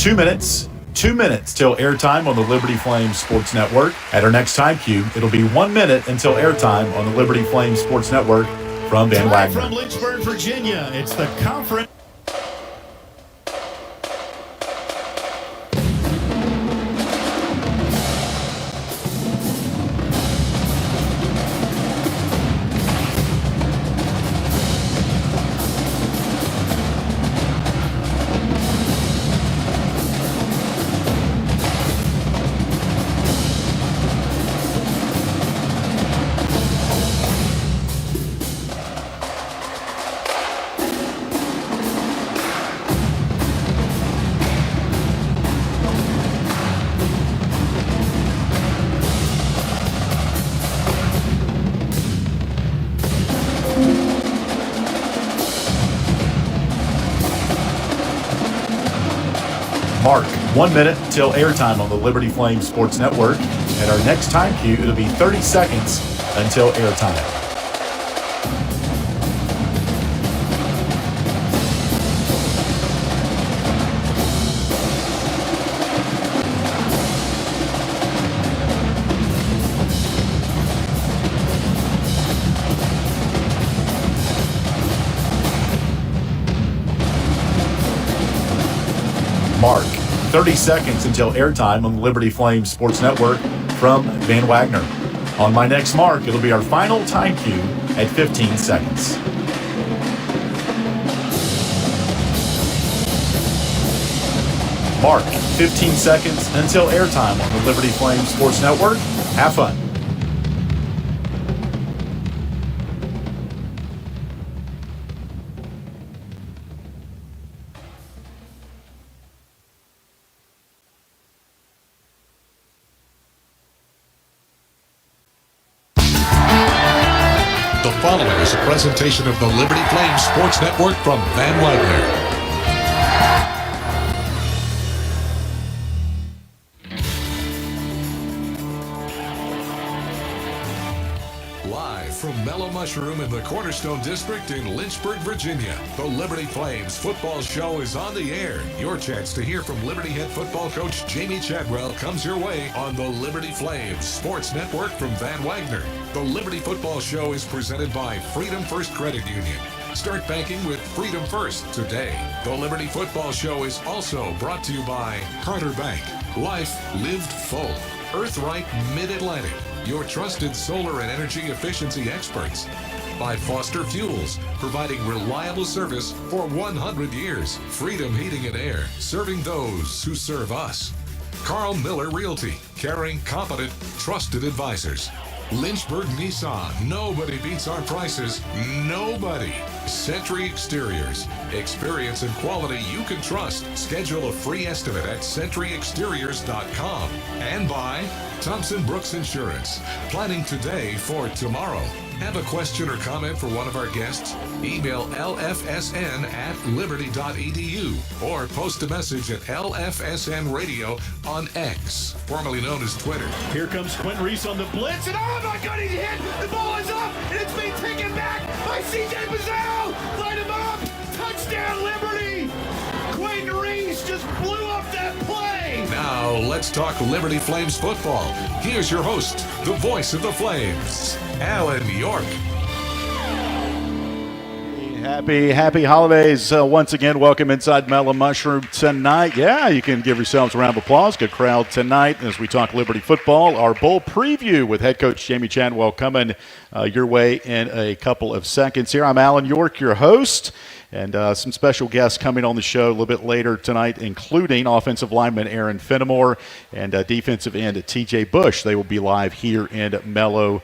2 minutes. 2 minutes till airtime on the Liberty Flames Sports Network. At our next time cue, it'll be 1 minute until airtime on the Liberty Flames Sports Network from Van Wagner. From Lynchburg, Virginia, it's the conference. Mark, 1 minute till airtime on the Liberty Flames Sports Network. At our next time cue, it'll be 30 seconds until airtime. Mark, 30 seconds until airtime on the Liberty Flames Sports Network from Van Wagner. On my next mark, it'll be our final time cue at 15 seconds. Mark, 15 seconds until airtime on the Liberty Flames Sports Network. Have fun. The following is a presentation of the Liberty Flames Sports Network from Van Wagner. Live from Mellow Mushroom in the Cornerstone District in Lynchburg, Virginia, the Liberty Flames football show is on the air. Your chance to hear from Liberty head football coach Jamie Chadwell comes your way on the Liberty Flames Sports Network from Van Wagner. The Liberty Football Show is presented by Freedom First Credit Union. Start banking with Freedom First today. The Liberty Football Show is also brought to you by Carter Bank. Life lived full. Earthright Mid-Atlantic, your trusted solar and energy efficiency experts. By Foster Fuels, providing reliable service for 100 years. Freedom Heating and Air, serving those who serve us. Carl Miller Realty, caring, competent, trusted advisors. Lynchburg Nissan, nobody beats our prices, nobody. Century Exteriors, experience and quality you can trust. Schedule a free estimate at centuryexteriors.com. And by Thompson Brooks Insurance, planning today for tomorrow. Have a question or comment for one of our guests? Email lfsn@liberty.edu or post a message at LFSN Radio on X, formerly known as Twitter. Here comes Quentin Reese on the blitz, and oh my God, he's hit! The ball is up, and it's being taken back by C.J. Bazzell! Light him up! Touchdown, Liberty! Quentin Reese just blew up that play! Now, let's talk Liberty Flames football. Here's your host, the voice of the Flames, Alan York. Happy holidays. Once again, welcome inside Mellow Mushroom tonight. Yeah, you can give yourselves a round of applause. Good crowd tonight as we talk Liberty football. Our bowl preview with head coach Jamie Chadwell coming your way in a couple of seconds here. I'm Alan York, your host. And some special guests coming on the show a little bit later tonight, including offensive lineman Aaron Fenimore and defensive end T.J. Bush. They will be live here in Mellow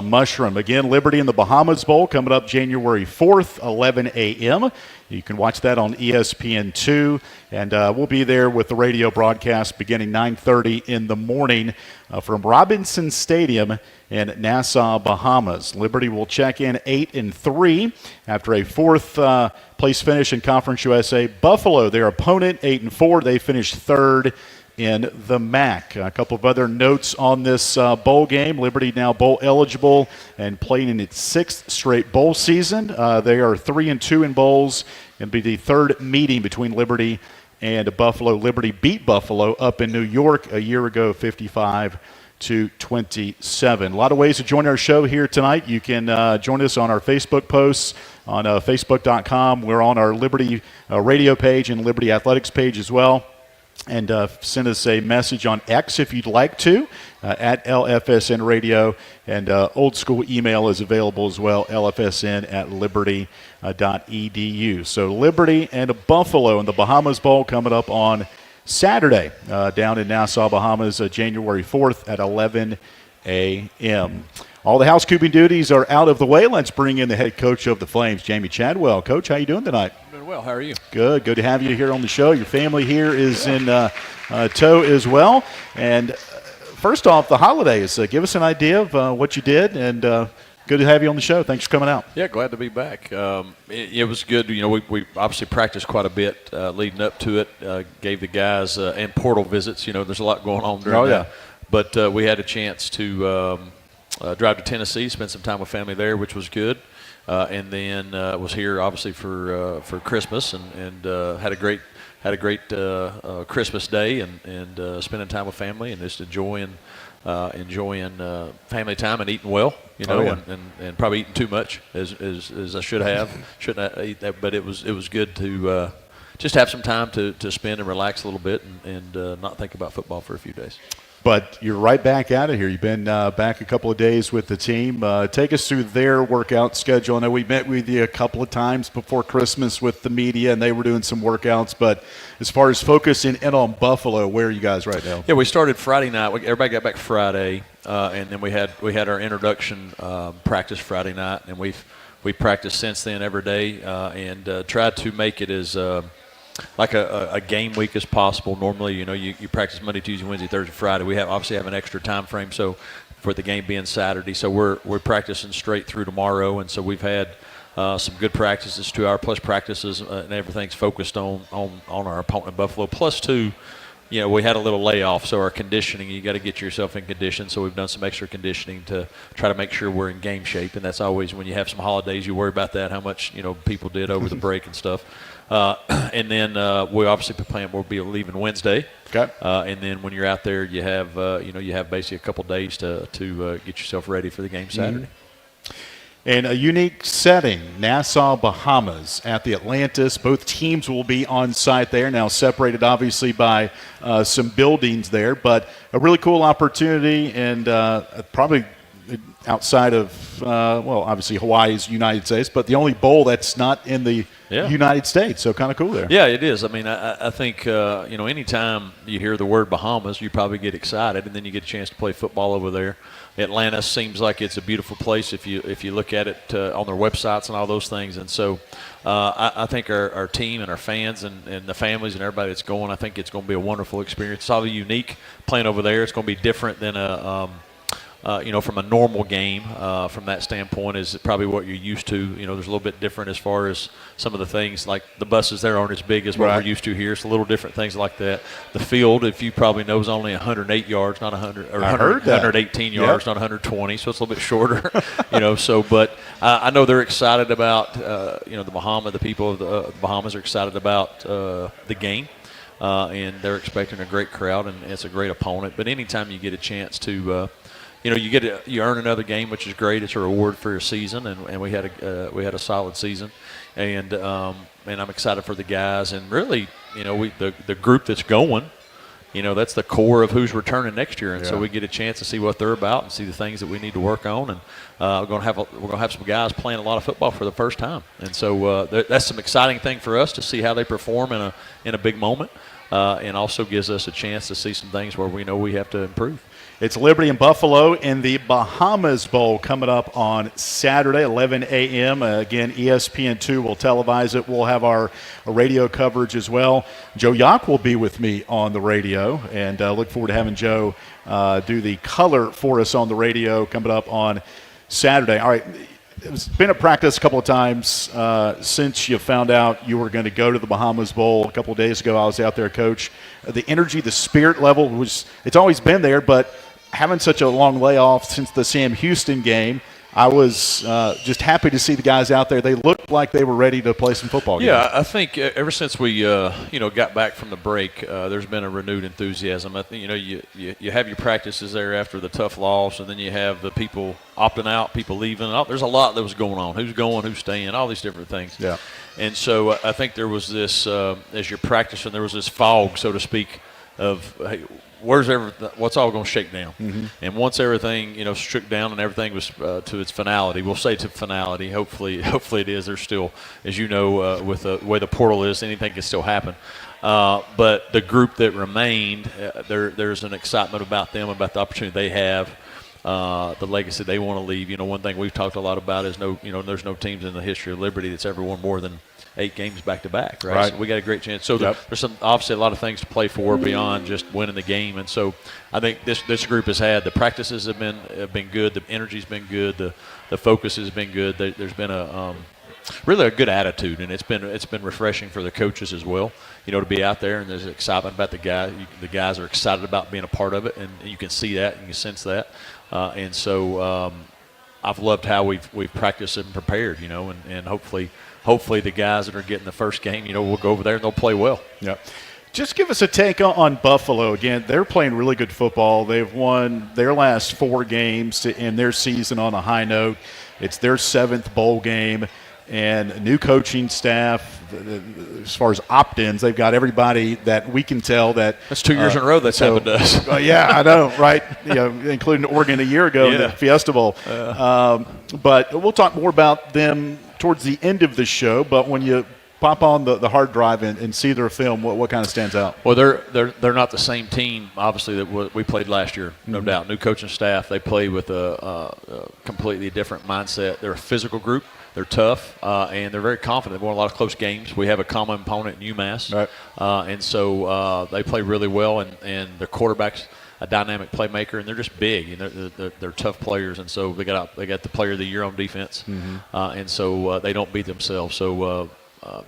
Mushroom. Again, Liberty in the Bahamas Bowl coming up January 4th, 11 a.m. You can watch that on ESPN2, and we'll be there with the radio broadcast beginning 9:30 in the morning from Robinson Stadium in Nassau, Bahamas. Liberty will check in 8-3 after a fourth place finish in Conference USA. Buffalo, their opponent, 8-4. They finished third in the MAC. A couple of other notes on this bowl game. Liberty now bowl eligible and playing in its sixth straight bowl season. They are 3-2 in bowls and be the third meeting between Liberty and Buffalo. Liberty beat Buffalo up in New York a year ago, 55-27. A lot of ways to join our show here tonight. You can join us on our Facebook posts on Facebook.com. We're on our Liberty radio page and Liberty Athletics page as well. And send us a message on X if you'd like to, at LFSN Radio. And old school email is available as well, lfsn@liberty.edu. So Liberty and Buffalo in the Bahamas Bowl coming up on Saturday down in Nassau, Bahamas, January 4th at 11 a.m. All the housekeeping duties are out of the way. Let's bring in the head coach of the Flames, Jamie Chadwell. Coach, how you doing tonight? Doing well. How are you? Good. Good to have you here on the show. Your family here is in tow as well. And first off, the holidays. Give us an idea of what you did, and good to have you on the show. Thanks for coming out. Yeah, glad to be back. It was good. You know, we obviously practiced quite a bit leading up to it. Gave the guys and portal visits. You know, there's a lot going on during that. But we had a chance to drive to Tennessee, spend some time with family there, which was good. And then was here obviously for Christmas and had a great Christmas day and spending time with family and just enjoying family time and eating well, you know, and probably eating too much as I should have. Shouldn't have eat that, but it was good to just have some time to spend and relax a little bit and not think about football for a few days. But you're right back out of here. You've been back a couple of days with the team. Take us through their workout schedule. I know we met with you a couple of times before Christmas with the media, and they were doing some workouts. But as far as focusing in on Buffalo, where are you guys right now? Yeah, we started Friday night. Everybody got back Friday, and then we had our introduction practice Friday night, and we practiced since then every day and tried to make it as like a game week as possible. Normally, you know, you practice Monday, Tuesday, Wednesday, Thursday, Friday. We obviously have an extra time frame, so for the game being Saturday. So we're practicing straight through tomorrow, and so we've had some good practices, 2-hour-plus practices, and everything's focused on our opponent, Buffalo. Plus, too, you know, we had a little layoff, so our conditioning, you got to get yourself in condition. So we've done some extra conditioning to try to make sure we're in game shape, and that's always when you have some holidays, you worry about that, how much, you know, people did over the break and stuff. And then we obviously plan we'll be leaving Wednesday. Okay. And then when you're out there, you have basically a couple days to get yourself ready for the game Saturday. In a unique setting, Nassau, Bahamas at the Atlantis. Both teams will be on site there, now separated obviously by some buildings there, but a really cool opportunity and probably outside of, obviously Hawaii's United States, but the only bowl that's not in the United States, so kind of cool there. Yeah, it is. I mean, I think, anytime you hear the word Bahamas, you probably get excited, and then you get a chance to play football over there. Atlanta seems like it's a beautiful place if you look at it on their websites and all those things. And so I think our team and our fans and the families and everybody that's going, I think it's going to be a wonderful experience. It's obviously unique playing over there. It's going to be different than from a normal game from that standpoint is probably what you're used to. You know, there's a little bit different as far as some of the things, like the buses there aren't as big as what we're used to here. It's a little different things like that. The field, if you probably know, is only 108 yards, not 100, or 118 yards, not 120, so it's a little bit shorter. But I know they're excited about, the people of the Bahamas are excited about the game. And they're expecting a great crowd, and it's a great opponent. But anytime you get a chance to you earn another game, which is great. It's a reward for your season, and we had a solid season, and I'm excited for the guys, and really, the group that's going, that's the core of who's returning next year, and so we get a chance to see what they're about and see the things that we need to work on, and we're going to have some guys playing a lot of football for the first time, and so that's some exciting thing for us to see how they perform in a big moment, and also gives us a chance to see some things where we know we have to improve. It's Liberty and Buffalo in the Bahamas Bowl coming up on Saturday, 11 a.m. Again, ESPN2 will televise it. We'll have our radio coverage as well. Joe Yock will be with me on the radio, and look forward to having Joe do the color for us on the radio coming up on Saturday. All right, it's been a practice a couple of times since you found out you were going to go to the Bahamas Bowl. A couple of days ago, I was out there, Coach. The energy, the spirit level, it's always been there, but having such a long layoff since the Sam Houston game, I was just happy to see the guys out there. They looked like they were ready to play some football games. Yeah, I think ever since we got back from the break, there's been a renewed enthusiasm. I think you have your practices there after the tough loss, and then you have the people opting out, people leaving. There's a lot that was going on. Who's going, who's staying, all these different things. Yeah. And so I think there was this as you're practicing, there was this fog, so to speak, of hey, what's all going to shake down? Mm-hmm. And once everything shook down and everything was to its finality, we'll say to finality. Hopefully it is. There's still, as you know, with the way the portal is, anything can still happen. But the group that remained, there's an excitement about them, about the opportunity they have, the legacy they want to leave. One thing we've talked a lot about is there's no teams in the history of Liberty that's ever won more than 8 games back to back, right? So we got a great chance. So there's obviously a lot of things to play for beyond just winning the game, and so I think this group has had the practices have been good, the energy's been good, the focus has been good. There's been really a good attitude, and it's been refreshing for the coaches as well. To be out there and there's excitement about the guys. The guys are excited about being a part of it, and you can see that and you can sense that, and so I've loved how we've practiced and prepared, and hopefully the guys that are getting the first game, will go over there and they'll play well. Yeah. Just give us a take on Buffalo. Again, they're playing really good football. They've won their last 4 games to end their season on a high note. It's their 7th bowl game. And new coaching staff, as far as opt-ins, they've got everybody that we can tell that – That's 2 years in a row that's happened to us. Yeah, I know, right? Including Oregon a year ago in the Fiesta Bowl. But we'll talk more about them towards the end of the show. But when you pop on the hard drive and see their film, what kind of stands out? Well, they're not the same team, obviously, that we played last year, no doubt. New coaching staff, they play with a completely different mindset. They're a physical group. They're tough, and they're very confident. They've won a lot of close games. We have a common opponent in UMass, right. And so they play really well, and their quarterback's a dynamic playmaker, and they're just big. And they're tough players, and so they got the player of the year on defense, and so they don't beat themselves. So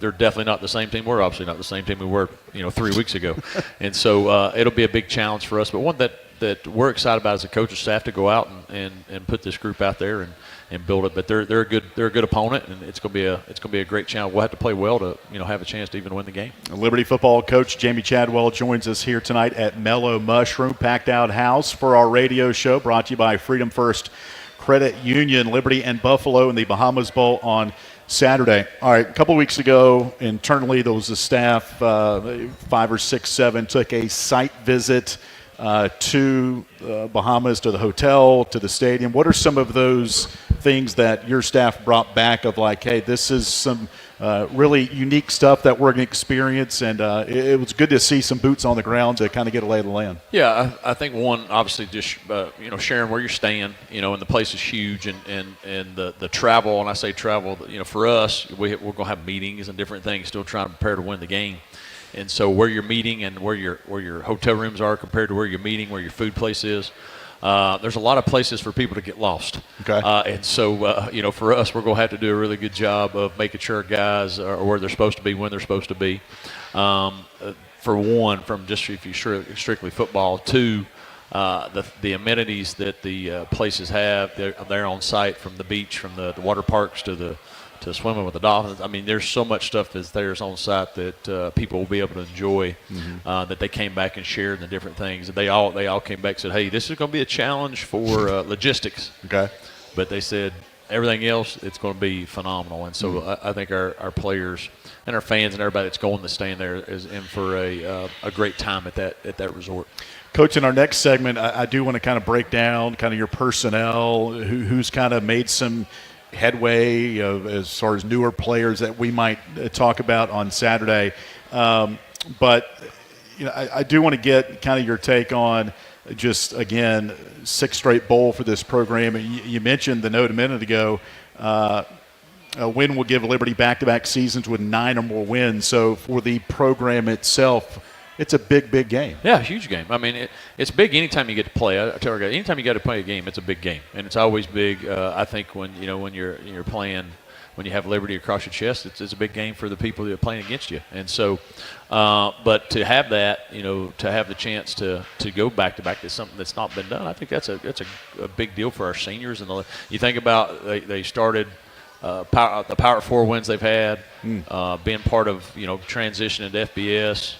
they're definitely not the same team. We're obviously not the same team we were 3 weeks ago, and so it'll be a big challenge for us. But one that we're excited about as a coaching staff to go out and put this group out there and build it. But they're a good opponent, and it's gonna be a great challenge. We'll have to play well to have a chance to even win the game. Liberty football coach Jamie Chadwell joins us here tonight at Mellow Mushroom, packed out house for our radio show, brought to you by Freedom First Credit Union. Liberty and Buffalo in the Bahamas Bowl on Saturday. All right, a couple weeks ago, internally there was a staff, 5 or 6, 7, took a site visit to Bahamas, to the hotel, to the stadium. What are some of those things that your staff brought back of like, hey, this is some really unique stuff that we're going to experience, and it was good to see some boots on the ground to kind of get a lay of the land. Yeah, I think one, obviously just sharing where you're staying, and the place is huge, and the travel, and I say travel, for us, we're going to have meetings and different things, still trying to prepare to win the game. And so where you're meeting and where your hotel rooms are compared to where you're meeting, where your food place is, there's a lot of places for people to get lost. Okay. And so, for us, we're going to have to do a really good job of making sure guys are where they're supposed to be, when they're supposed to be. For one, from just if you strictly football, 2, the amenities that the places have, they're on site, from the beach, from the water parks to swimming with the dolphins. I mean, there's so much stuff that's on site that people will be able to enjoy, that they came back and shared and the different things. And they all came back and said, hey, this is going to be a challenge for logistics. Okay. But they said everything else, it's going to be phenomenal. And so I think our players and our fans and everybody that's going to stay in there is in for a great time at that resort. Coach, in our next segment, I do want to kind of break down kind of your personnel, who's kind of made some headway as far as newer players that we might talk about on Saturday. But I do want to get kind of your take on just, again, 6th straight bowl for this program. You mentioned the note a minute ago. A win will give Liberty back-to-back seasons with 9 or more wins. So for the program itself, it's a big, big game. Yeah, huge game. I mean, it's big anytime you get to play. I tell our guys, anytime you got to play a game, it's a big game, and it's always big. I think when you're playing when you have Liberty across your chest, it's a big game for the people that are playing against you. And so, but to have that, to have the chance to go back to back is something that's not been done. I think that's a big deal for our seniors. And you think about they started the Power 4 wins they've had, being part of transition into FBS.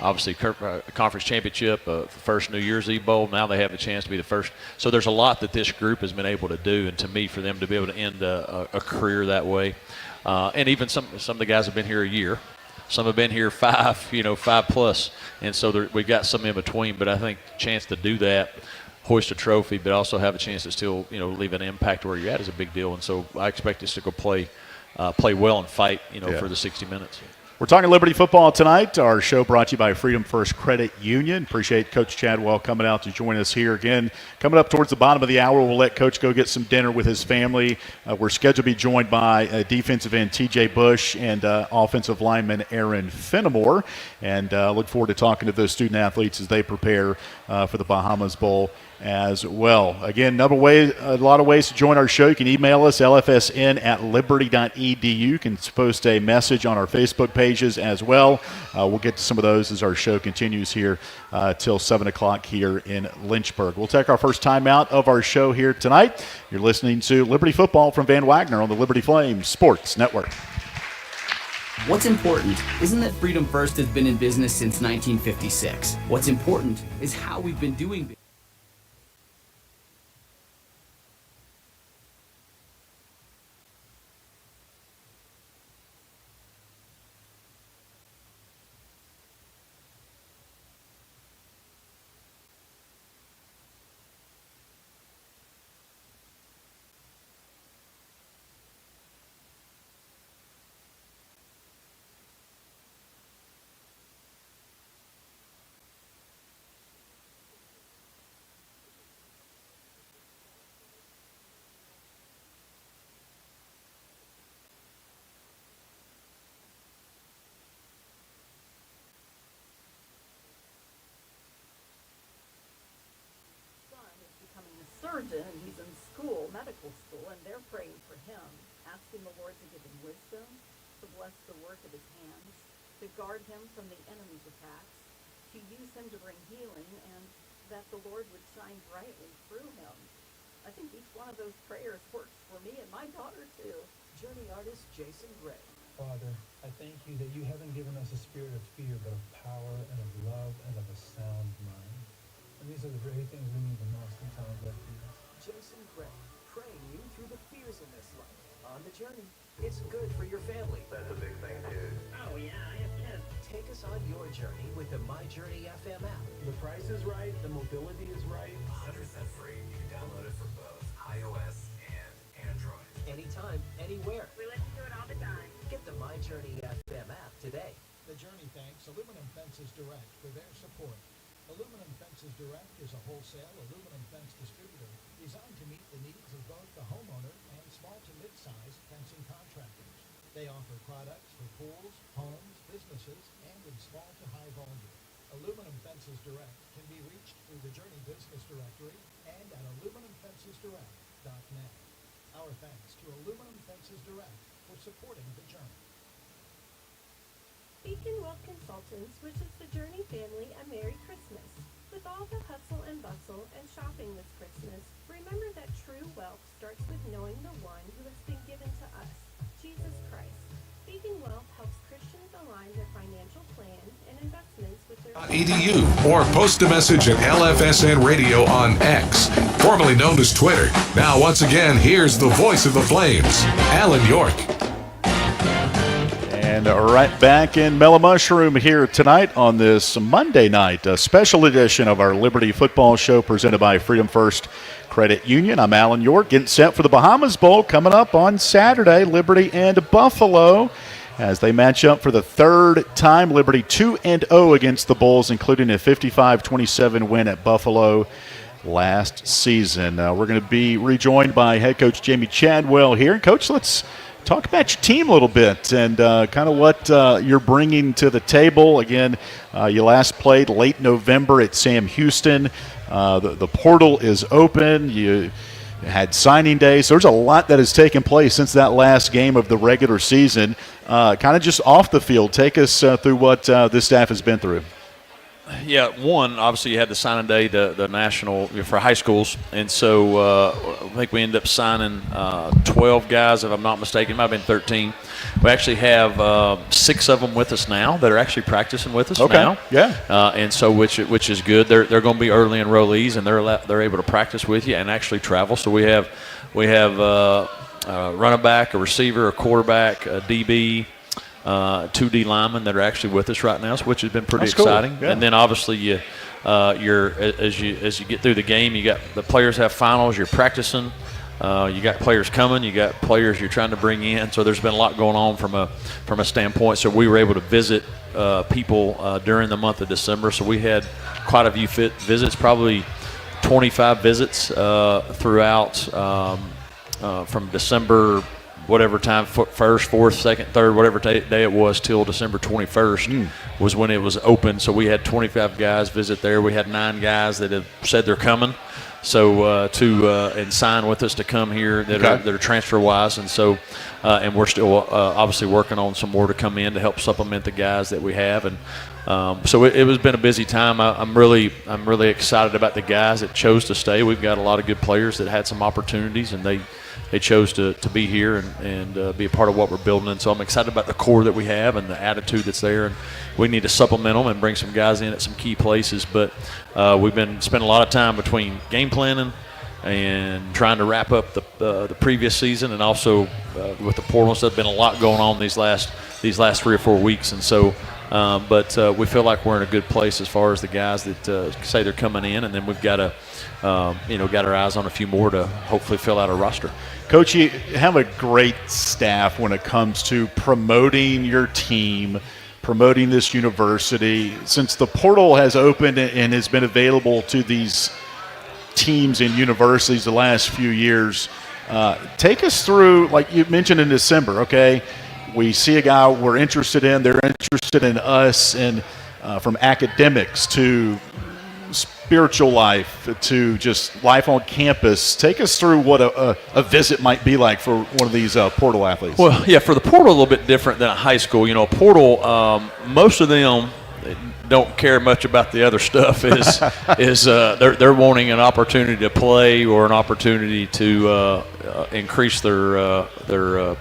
Obviously, conference championship, first New Year's Eve bowl. Now they have the chance to be the first. So there's a lot that this group has been able to do, and to me, for them to be able to end a career that way, and even some of the guys have been here a year, some have been here 5+, and so we've got some in between. But I think the chance to do that, hoist a trophy, but also have a chance to still leave an impact where you're at is a big deal. And so I expect us to go play well and fight for the 60 minutes. We're talking Liberty football tonight. Our show brought to you by Freedom First Credit Union. Appreciate Coach Chadwell coming out to join us here again. Coming up towards the bottom of the hour, we'll let Coach go get some dinner with his family. We're scheduled to be joined by defensive end T.J. Bush and offensive lineman Aaron Fenimore. And look forward to talking to those student athletes as they prepare for the Bahamas Bowl as well. Again, a lot of ways to join our show. You can email us, lfsn@liberty.edu. You can post a message on our Facebook pages as well. We'll get to some of those as our show continues here till 7 o'clock here in Lynchburg. We'll take our first time out of our show here tonight. You're listening to Liberty Football from Van Wagner on the Liberty Flames Sports Network. What's important isn't that Freedom First has been in business since 1956. What's important is how we've been doing business. surgeon, and he's in school, medical school, and they're praying for him, asking the Lord to give him wisdom, to bless the work of his hands, to guard him from the enemy's attacks, to use him to bring healing, and that the Lord would shine brightly through him. I think each one of those prayers works for me and my daughter too. Journey artist Jason Gray. Father, I thank you that you haven't given us a spirit of fear, but of power and of love and of a sound mind. And these are the very things we need the most in times like these. Jason Gray, praying you through the fears in this life. On the journey, it's good for your family. That's a big thing, too. Oh yeah, I have kids. Take us on your journey with the My Journey FM app. The price is right, the mobility is right. 100% free. You can download it for both iOS and Android. Anytime, anywhere. We listen to it all the time. Get the My Journey FM app today. The Journey thanks Aluminum Fences Direct for their support. Aluminum Fences Direct is a wholesale aluminum fence distributor designed to meet the needs of both the homeowner and small to mid-sized fencing contractors. They offer products for pools, homes, businesses, and in small to high volume. Aluminum Fences Direct can be reached through the Journey Business Directory and at aluminumfencesdirect.net. Our thanks to Aluminum Fences Direct for supporting the Journey. Beacon Wealth Consultants wishes the Journey family a Merry Christmas. With all the hustle and bustle and shopping this Christmas, remember that true wealth starts with knowing the one who has been given to us, Jesus Christ. Beacon Wealth helps Christians align their financial plan and investments with their .edu or post a message at LFSN Radio on X, formerly known as Twitter. Now, once again, here's the voice of the Flames, Alan York. And right back in Mellow Mushroom here tonight on this Monday night, a special edition of our Liberty Football Show presented by Freedom First Credit Union. I'm Alan York, getting set for the Bahamas Bowl coming up on Saturday. Liberty and Buffalo as they match up for the third time. Liberty 2-0 against the Bulls, including a 55-27 win at Buffalo last season. We're going to be rejoined by head coach Jamie Chadwell here. Coach, let's talk about your team a little bit and kind of what you're bringing to the table. Again, you last played late November at Sam Houston. The portal is open. had signing days. There's a lot that has taken place since that last game of the regular season. Kind of just off the field, take us through what this staff has been through. Yeah, one, obviously you had the signing day, the national for high schools, and so I think we ended up signing 12 guys, if I'm not mistaken. It might have been 13. We actually have 6 of them with us now that are actually practicing with us now. Yeah. And so which is good. They're going to be early enrollees, and they're able to practice with you and actually travel. So we have a running back, a receiver, a quarterback, a DB. 2 D linemen that are actually with us right now, which has been pretty exciting. Cool. Yeah. And then obviously as you get through the game, you got the players have finals. You're practicing. You got players coming. You got players you're trying to bring in. So there's been a lot going on from a standpoint. So we were able to visit people during the month of December. So we had quite a few visits, probably 25 visits throughout from December. Whatever time, first, fourth, second, third, whatever day it was, till December 21st was when it was open. So we had 25 guys visit there. We had 9 guys that have said they're coming, so and sign with us to come here that are transfer wise, and so and we're still obviously working on some more to come in to help supplement the guys that we have, and so it has been a busy time. I'm really excited about the guys that chose to stay. We've got a lot of good players that had some opportunities, and they chose to be here and be a part of what we're building. And so I'm excited about the core that we have and the attitude that's there. And we need to supplement them and bring some guys in at some key places. But we've been spending a lot of time between game planning and trying to wrap up the previous season, and also with the portal stuff, been a lot going on these last 3 or 4 weeks. And so but we feel like we're in a good place as far as the guys that say they're coming in, and then we've got got our eyes on a few more to hopefully fill out our roster. Coach, you have a great staff when it comes to promoting your team, promoting this university. Since the portal has opened and has been available to these teams and universities the last few years, take us through, like you mentioned in December, okay, we see a guy we're interested in, they're interested in us, and from academics to spiritual life to just life on campus. Take us through what a visit might be like for one of these portal athletes. Well, yeah, for the portal, a little bit different than a high school. You know, portal, most of them don't care much about the other stuff. They're wanting an opportunity to play or an opportunity to increase their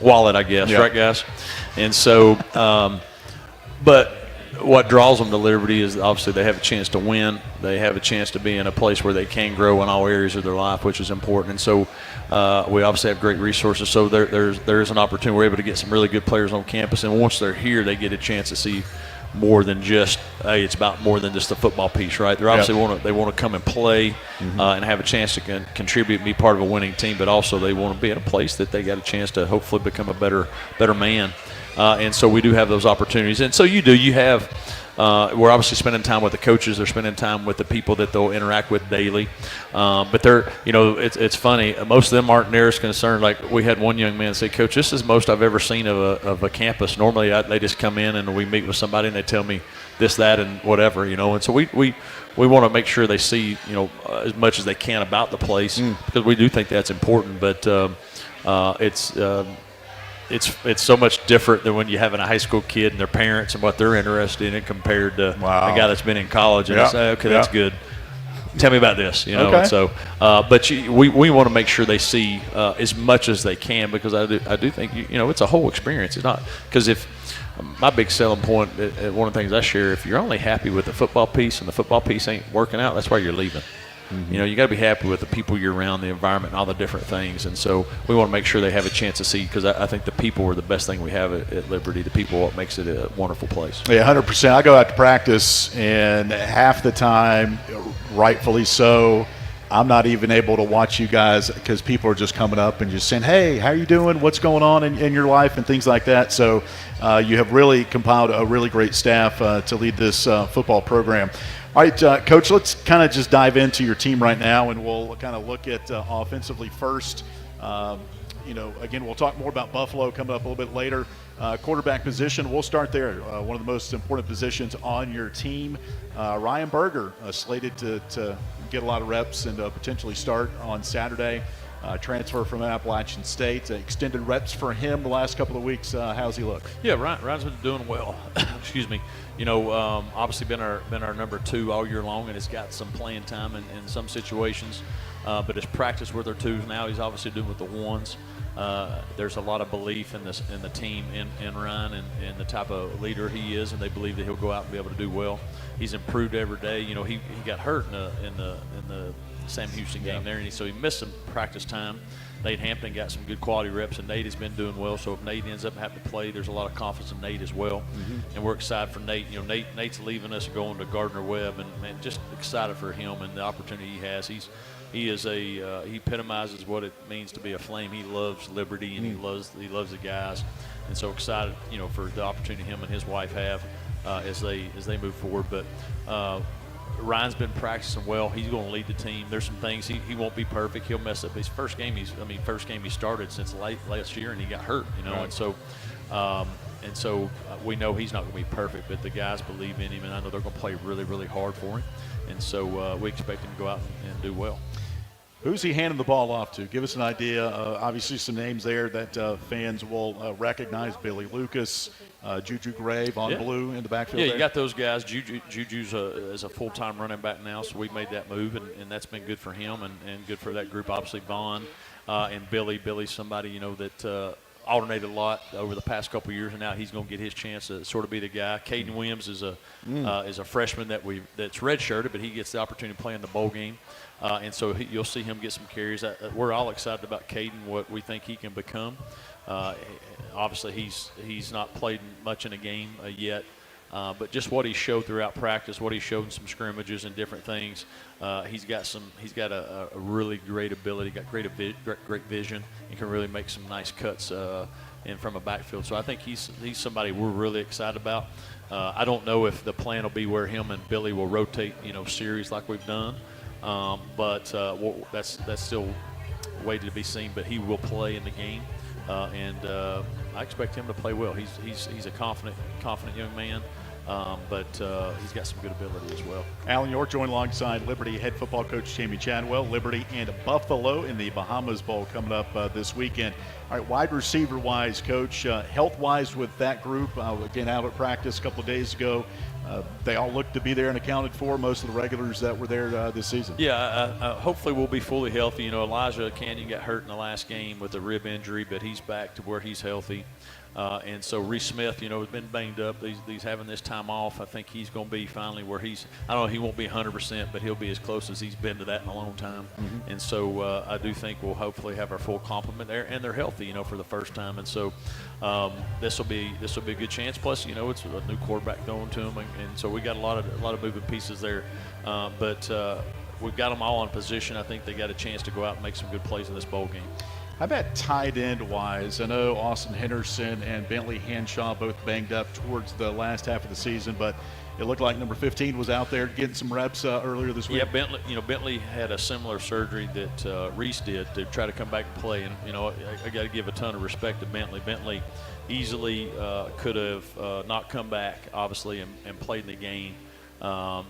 wallet, I guess, right, guys? And so, but what draws them to Liberty is obviously they have a chance to win. They have a chance to be in a place where they can grow in all areas of their life, which is important. And so we obviously have great resources. So there's an opportunity. We're able to get some really good players on campus. And once they're here, they get a chance to see more than just, hey, it's about more than just the football piece, right? They're obviously want to come and play and have a chance to contribute and be part of a winning team, but also they want to be at a place that they got a chance to hopefully become a better man. And so we do have those opportunities. And so you have we're obviously spending time with the coaches. They're spending time with the people that they'll interact with daily. But they're, it's funny. Most of them aren't near as concerned. Like we had one young man say, "Coach, this is most I've ever seen of a campus. Normally they just come in and we meet with somebody and they tell me this, that, and whatever, And so we want to make sure they see, as much as they can about the place because we do think that's important. But it's so much different than when you have a high school kid and their parents and what they're interested in compared to a guy that's been in college and say, okay, that's good. Tell me about this, Okay. And so, but we want to make sure they see as much as they can because I do think it's a whole experience. It's not because if my big selling point, one of the things I share, if you're only happy with the football piece and the football piece ain't working out, that's why you're leaving. You got to be happy with the people you're around, the environment, and all the different things. And so we want to make sure they have a chance to see because I think the people are the best thing we have at Liberty. The people are what makes it a wonderful place. Yeah, 100%. I go out to practice, and half the time, rightfully so, I'm not even able to watch you guys because people are just coming up and just saying, hey, how are you doing? What's going on in your life and things like that. So you have really compiled a really great staff to lead this football program. All right, Coach, let's kind of just dive into your team right now, and we'll kind of look at offensively first. Again, we'll talk more about Buffalo coming up a little bit later. Quarterback position, we'll start there. One of the most important positions on your team. Ryan Berger slated to get a lot of reps and potentially start on Saturday. Transfer from Appalachian State. Extended reps for him the last couple of weeks. How's he look? Yeah, Ryan's been doing well. Excuse me. Obviously been our number 2 all year long, and has got some playing time in some situations. But his practice with our 2s now, he's obviously doing with the 1s. There's a lot of belief in the team in Ryan and the type of leader he is, and they believe that he'll go out and be able to do well. He's improved every day. He got hurt in the Sam Houston game there, and so he missed some practice time. Nate Hampton got some good quality reps, and Nate has been doing well. So if Nate ends up having to play, there's a lot of confidence in Nate as well. And we're excited for Nate. Nate's leaving us and going to Gardner Webb, and man, just excited for him and the opportunity he has. He epitomizes what it means to be a Flame. He loves Liberty, and he loves the guys, and so excited for the opportunity him and his wife have as they move forward. But Ryan's been practicing well. He's going to lead the team. There's some things he won't be perfect. He'll mess up. His first game he started since last year, and he got hurt. Right. And so we know he's not going to be perfect, but the guys believe in him, and I know they're going to play really, really hard for him. And so we expect him to go out and do well. Who's he handing the ball off to? Give us an idea. Obviously, some names there that fans will recognize. Billy Lucas, Juju Grave on blue in the backfield. Yeah, there. You got those guys. Juju's is a full-time running back now, so we made that move, and that's been good for him and good for that group. Obviously, Vaughn and Billy. Billy's somebody that alternated a lot over the past couple of years, and now he's going to get his chance to sort of be the guy. Caden Williams is a freshman that's redshirted, but he gets the opportunity to play in the bowl game. And so you'll see him get some carries. We're all excited about Caden, what we think he can become. Obviously, he's not played much in a game yet, but just what he showed throughout practice, what he showed in some scrimmages and different things, he's got a really great ability, got great vision, and can really make some nice cuts in from a backfield. So I think he's somebody we're really excited about. I don't know if the plan will be where him and Billy will rotate, series like we've done. But that's still waiting to be seen. But he will play in the game, and I expect him to play well. He's a confident young man, but he's got some good ability as well. Alan York joined alongside Liberty head football coach Jamie Chadwell. Liberty and Buffalo in the Bahamas Bowl coming up this weekend. All right, wide receiver-wise, Coach, health-wise with that group, again, out at practice a couple of days ago, they all look to be there and accounted for, most of the regulars that were there this season. Yeah, hopefully we'll be fully healthy. Elijah Canyon got hurt in the last game with a rib injury, but he's back to where he's healthy. And so Reese Smith, has been banged up. He's having this time off. I think he's going to be finally where I don't know, he won't be 100%, but he'll be as close as he's been to that in a long time. And so I do think we'll hopefully have our full complement there, and they're healthy, for the first time. And so this will be a good chance. Plus, it's a new quarterback throwing to him, and so we got a lot of moving pieces there. But we've got them all in position. I think they got a chance to go out and make some good plays in this bowl game. How about tight end wise? I know Austin Henderson and Bentley Henshaw both banged up towards the last half of the season, but it looked like number 15 was out there getting some reps earlier this week. Yeah, Bentley had a similar surgery that Reese did to try to come back and play, and I got to give a ton of respect to Bentley. Bentley easily could have not come back, obviously, and played in the game.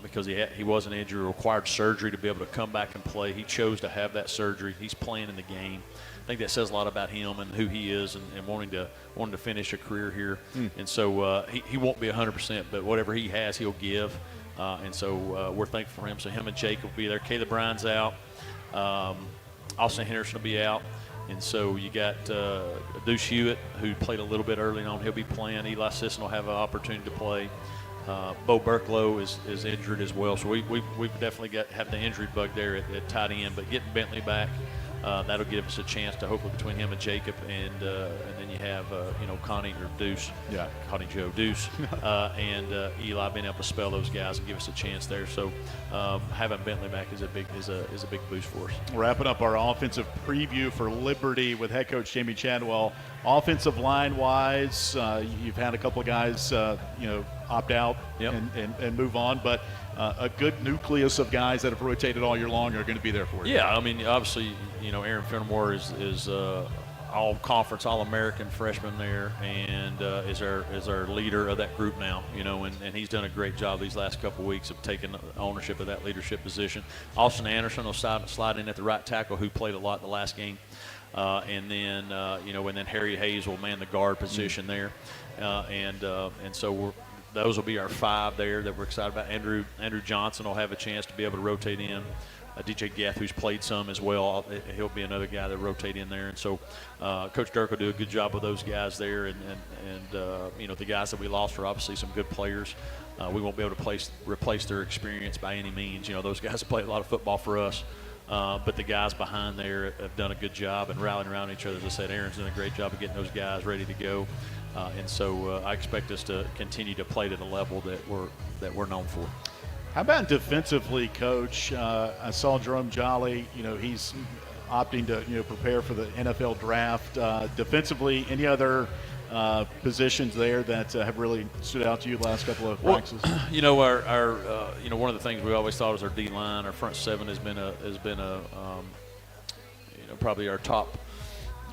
Because he wasn't injured, required surgery to be able to come back and play. He chose to have that surgery. He's playing in the game. I think that says a lot about him and who he is, and wanting to finish a career here. And so he won't be 100%, but whatever he has, he'll give. And so we're thankful for him. So him and Jake will be there. Caleb Bryan's out. Austin Henderson will be out. And so you got Deuce Hewitt, who played a little bit early on. He'll be playing. Eli Sisson will have an opportunity to play. Bo Burklow is injured as well, so we've definitely have the injury bug there at tight end. But getting Bentley back, that'll give us a chance to hopefully between him and Jacob, and then you have Connie or Deuce, Connie Joe Deuce, and Eli being able to spell those guys and give us a chance there. So having Bentley back is a big boost for us. Wrapping up our offensive preview for Liberty with head coach Jamie Chadwell. Offensive line wise, you've had a couple of guys opt out and move on, but a good nucleus of guys that have rotated all year long are going to be there for you. Yeah, I mean, obviously, Aaron Fenimore is all-conference, all-American freshman there, and is our leader of that group now. And he's done a great job these last couple of weeks of taking ownership of that leadership position. Austin Anderson will slide in at the right tackle, who played a lot the last game, and then Harry Hayes will man the guard position there, and so those will be our 5 there that we're excited about. Andrew Johnson will have a chance to be able to rotate in. DJ Geth, who's played some as well, he'll be another guy that rotate in there. And so Coach Dirk will do a good job with those guys there. And the guys that we lost are obviously some good players. We won't be able to replace their experience by any means. Those guys have played a lot of football for us. But the guys behind there have done a good job and rallying around each other. As I said, Aaron's done a great job of getting those guys ready to go. And so I expect us to continue to play to the level that we're known for. How about defensively, Coach? I saw Jerome Jolly. He's opting to prepare for the NFL draft. Defensively, any other positions there that have really stood out to you the last couple of practices? One of the things we always thought was our D line, our front 7 has been probably our top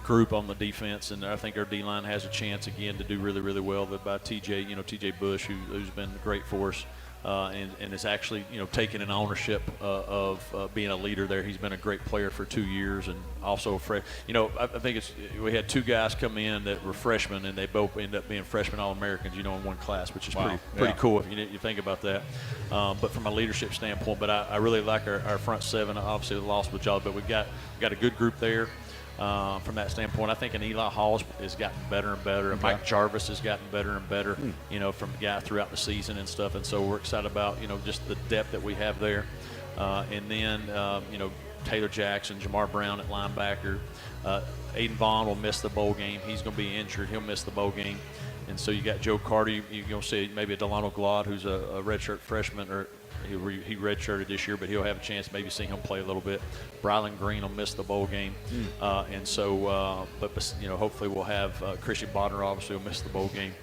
group on the defense, and I think our D line has a chance again to do really, really well. But by TJ Bush, who's been great for us. And is actually, taking an ownership of being a leader there. He's been a great player for 2 years, and also I think we had 2 guys come in that were freshmen, and they both ended up being freshman All-Americans, in one class, which is pretty cool if you think about that. But from a leadership standpoint, I really like our front 7. Obviously, we lost with Jolly, but we've got a good group there. From that standpoint, I think Eli Hall has gotten better and better. Okay. Mike Jarvis has gotten better and better, from the guy throughout the season and stuff. And so we're excited about, just the depth that we have there. And then, Taylor Jackson, Jamar Brown at linebacker. Aiden Vaughn will miss the bowl game. He's going to be injured. He'll miss the bowl game. And so you got Joe Carter. You're going to see maybe a Delano Glad, who's a redshirt freshman, or he redshirted this year, but he'll have a chance maybe see him play a little bit. Brylan Green will miss the bowl game. And so, hopefully we'll have Christian Bonner obviously will miss the bowl game.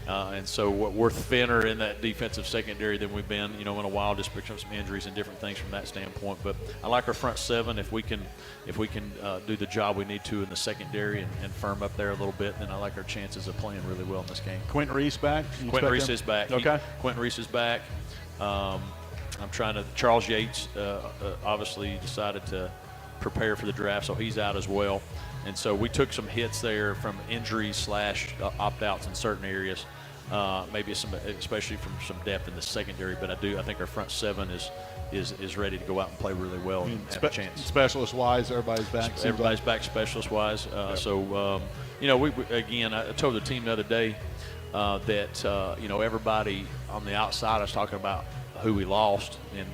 And so we're thinner in that defensive secondary than we've been, in a while, just because of some injuries and different things from that standpoint. But I like our front 7. If we can do the job we need to in the secondary and firm up there a little bit, then I like our chances of playing really well in this game. Quentin Reese back? Quentin Reese is back. Okay. Quentin Reese is back. Charles Yates obviously decided to prepare for the draft, so he's out as well. And so we took some hits there from injuries / opt-outs in certain areas, maybe especially from some depth in the secondary. But I think our front 7 is ready to go out and play really well and have a chance. Specialist-wise, everybody's back. Everybody's back specialist-wise. So, I told the team the other day that everybody on the outside is talking about who we lost, and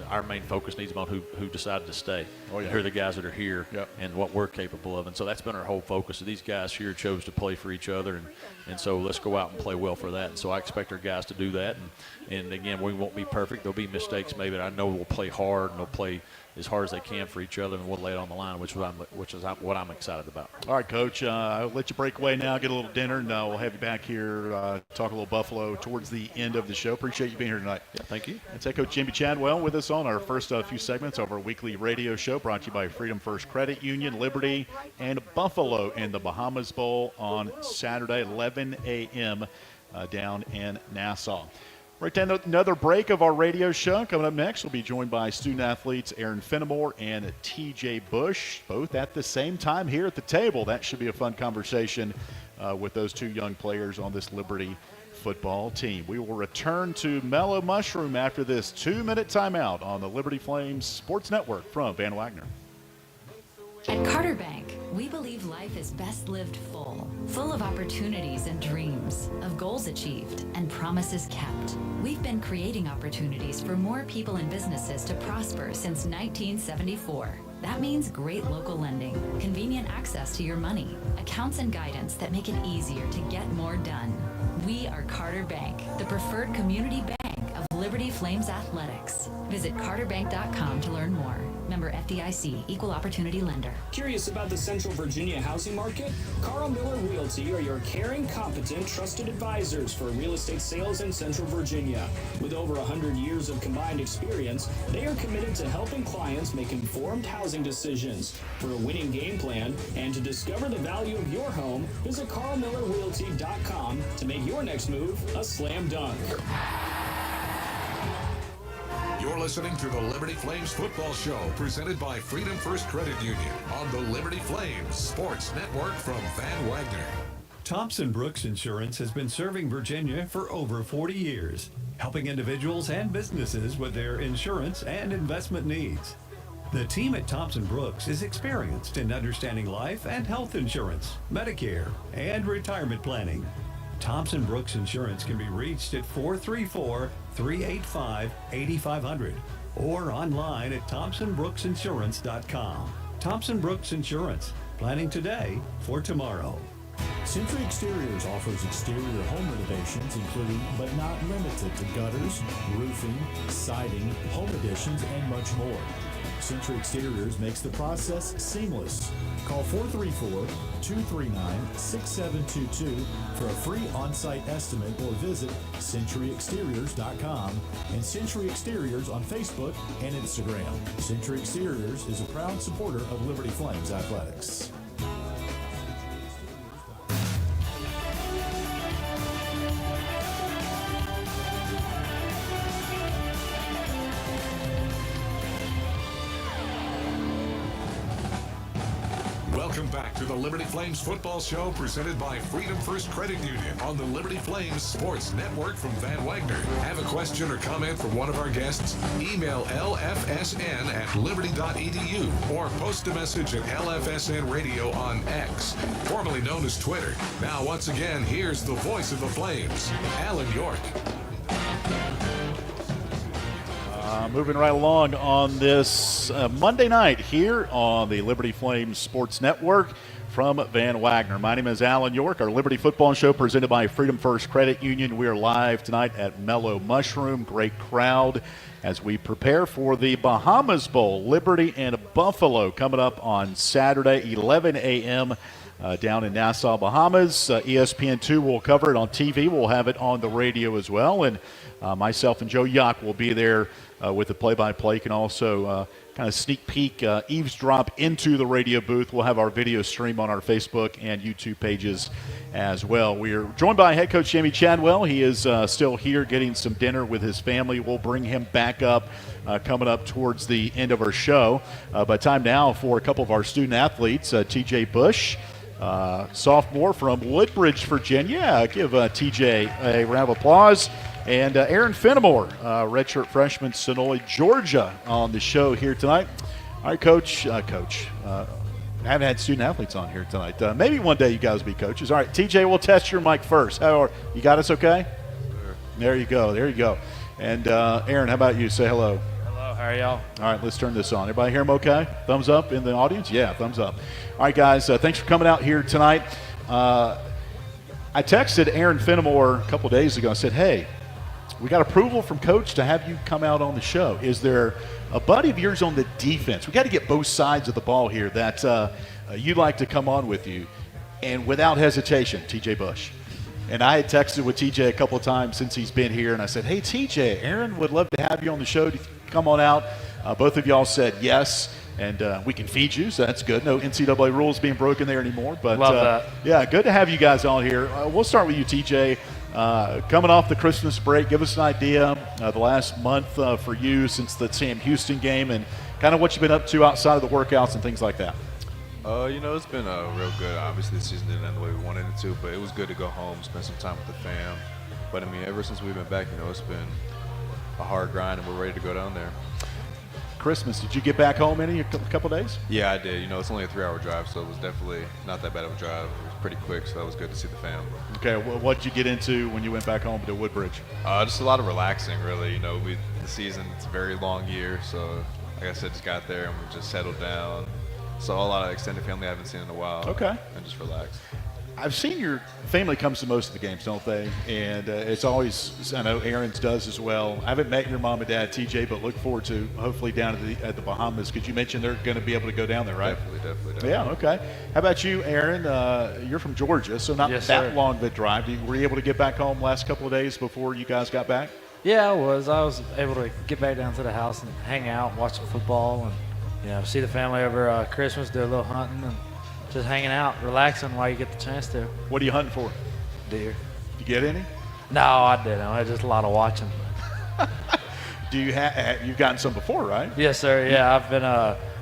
our main focus needs to be on who decided to stay. Who are the guys that are here and what we're capable of. And so that's been our whole focus. These guys here chose to play for each other, and so let's go out and play well for that. And so I expect our guys to do that. And again, we won't be perfect. There'll be mistakes maybe. I know we'll play hard, and they'll play as hard as they can for each other, and we'll lay it on the line, which is what I'm excited about. All right, Coach. I'll let you break away now, get a little dinner, and we'll have you back here talk a little Buffalo towards the end of the show. Appreciate you being here tonight. Yeah, thank you. That's Head Coach Jimmy Chadwell with us on our first few segments of our weekly radio show, brought to you by Freedom First Credit Union, Liberty, and Buffalo in the Bahamas Bowl on Saturday, 11 a.m. Down in Nassau. Right down another break of our radio show. Coming up next, we'll be joined by student-athletes Aaron Fenimore and TJ Bush, both at the same time here at the table. That should be a fun conversation with those 2 young players on this Liberty football team. We will return to Mellow Mushroom after this 2-minute timeout on the Liberty Flames Sports Network from Van Wagner. At Carter Bank, we believe life is best lived full of opportunities and dreams, of goals achieved and promises kept. We've been creating opportunities for more people and businesses to prosper since 1974. That means great local lending, convenient access to your money, accounts and guidance that make it easier to get more done. We are Carter Bank, the preferred community bank of Liberty Flames Athletics. Visit carterbank.com to learn more. Member FDIC, Equal Opportunity Lender. Curious about the Central Virginia housing market? Carl Miller Realty are your caring, competent, trusted advisors for real estate sales in Central Virginia. With over 100 years of combined experience, they are committed to helping clients make informed housing decisions. For a winning game plan and to discover the value of your home, visit carlmillerrealty.com to make your next move a slam dunk. You're listening to the Liberty Flames Football Show, presented by Freedom First Credit Union on the Liberty Flames Sports Network from Van Wagner. Thompson Brooks Insurance has been serving Virginia for over 40 years, helping individuals and businesses with their insurance and investment needs. The team at Thompson Brooks is experienced in understanding life and health insurance, Medicare, and retirement planning. Thompson Brooks Insurance can be reached at 434-385-8500 or online at thompsonbrooksinsurance.com. Thompson Brooks Insurance, planning today for tomorrow. Century Exteriors offers exterior home renovations, including but not limited to gutters, roofing, siding, home additions, and much more. Century Exteriors makes the process seamless. Call 434-239-6722 for a free on-site estimate or visit centuryexteriors.com and Century Exteriors on Facebook and Instagram. Century Exteriors is a proud supporter of Liberty Flames Athletics. Welcome back to the Liberty Flames Football Show, presented by Freedom First Credit Union on the Liberty Flames Sports Network from Van Wagner. Have a question or comment for one of our guests? Email lfsn@liberty.edu or post a message at LFSN Radio on X, formerly known as Twitter. Now, once again, here's the voice of the Flames, Alan York. Moving right along on this Monday night here on the Liberty Flames Sports Network from Van Wagner. My name is Alan York. Our Liberty Football Show presented by Freedom First Credit Union. We are live tonight at Mellow Mushroom. Great crowd as we prepare for the Bahamas Bowl. Liberty and Buffalo coming up on Saturday, 11 a.m. Down in Nassau, Bahamas. ESPN2 will cover it on TV. We'll have it on the radio as well. And myself and Joe Yock will be there with the play-by-play. You can also kind of sneak peek, eavesdrop into the radio booth. We'll have our video stream on our Facebook and YouTube pages as well. We are joined by head coach Jamie Chadwell. He is still here getting some dinner with his family. We'll bring him back up coming up towards the end of our show. But time now for a couple of our student athletes. TJ Bush, sophomore from Woodbridge, Virginia. Give TJ a round of applause. And Aaron Fenimore, redshirt freshman, Sonoy, Georgia, on the show here tonight. All right, Coach. I haven't had student athletes on here tonight. Maybe one day you guys will be coaches. All right, TJ, we'll test your mic first. You got us okay? Sure. There you go. And Aaron, how about you? Say hello. Hello, how are y'all? All right, let's turn this on. Everybody hear him okay? Thumbs up in the audience? Yeah, thumbs up. All right, guys, thanks for coming out here tonight. I texted Aaron Fenimore a couple days ago. I said, hey, we got approval from Coach to have you come out on the show. Is there a buddy of yours on the defense? We got to get both sides of the ball here that you'd like to come on with you. And without hesitation, TJ Bush. And I had texted with TJ a couple of times since he's been here, and I said, hey, TJ, Aaron would love to have you on the show to come on out. Both of y'all said yes, and we can feed you, so that's good. No NCAA rules being broken there anymore. But love that. Yeah, good to have you guys on here. We'll start with you, TJ. Coming off the Christmas break, give us an idea the last month for you since the Sam Houston game and kind of what you've been up to outside of the workouts and things like that. It's been real good. Obviously, the season didn't end the way we wanted it to, but it was good to go home, spend some time with the fam. But, ever since we've been back, it's been a hard grind, and we're ready to go down there. Christmas, did you get back home a couple days? Yeah, I did. It's only a 3-hour drive, so it was definitely not that bad of a drive. It was pretty quick, so that was good to see the fam. Okay, what did you get into when you went back home to Woodbridge? Just a lot of relaxing, really. The season, it's a very long year, so like I said, just got there and we just settled down. Saw a lot of extended family I haven't seen in a while. Okay. And just relaxed. I've seen your family comes to most of the games, don't they? And it's always, I know Aaron's does as well. I haven't met your mom and dad, TJ, but look forward to hopefully down at the Bahamas, because you mentioned they're going to be able to go down there, right? Definitely. Yeah, okay. How about you, Aaron? You're from Georgia, so not Yes, that sir. long of a drive. Were you able to get back home last couple of days before you guys got back? Yeah, I was. I was able to get back down to the house and hang out, watch some football, and see the family over Christmas, do a little hunting, and just hanging out, relaxing while you get the chance to. What are you hunting for? Deer. You get any? No, I didn't. I just a lot of watching. Do you you've gotten some before, right? Yes, sir. Yeah, I've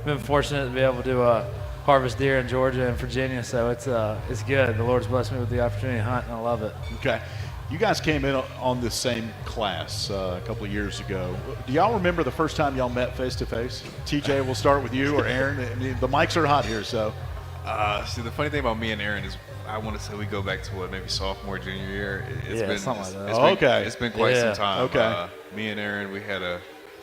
been fortunate to be able to harvest deer in Georgia and Virginia, so it's good. The Lord's blessed me with the opportunity to hunt, and I love it. Okay. You guys came in on the same class a couple of years ago. Do y'all remember the first time y'all met face to face? TJ, we'll start with you, or Aaron. I mean, the mics are hot here, so. See, the funny thing about me and Aaron is I want to say we go back to maybe sophomore, junior year. Something like that. It's been quite some time. Okay. Me and Aaron, we had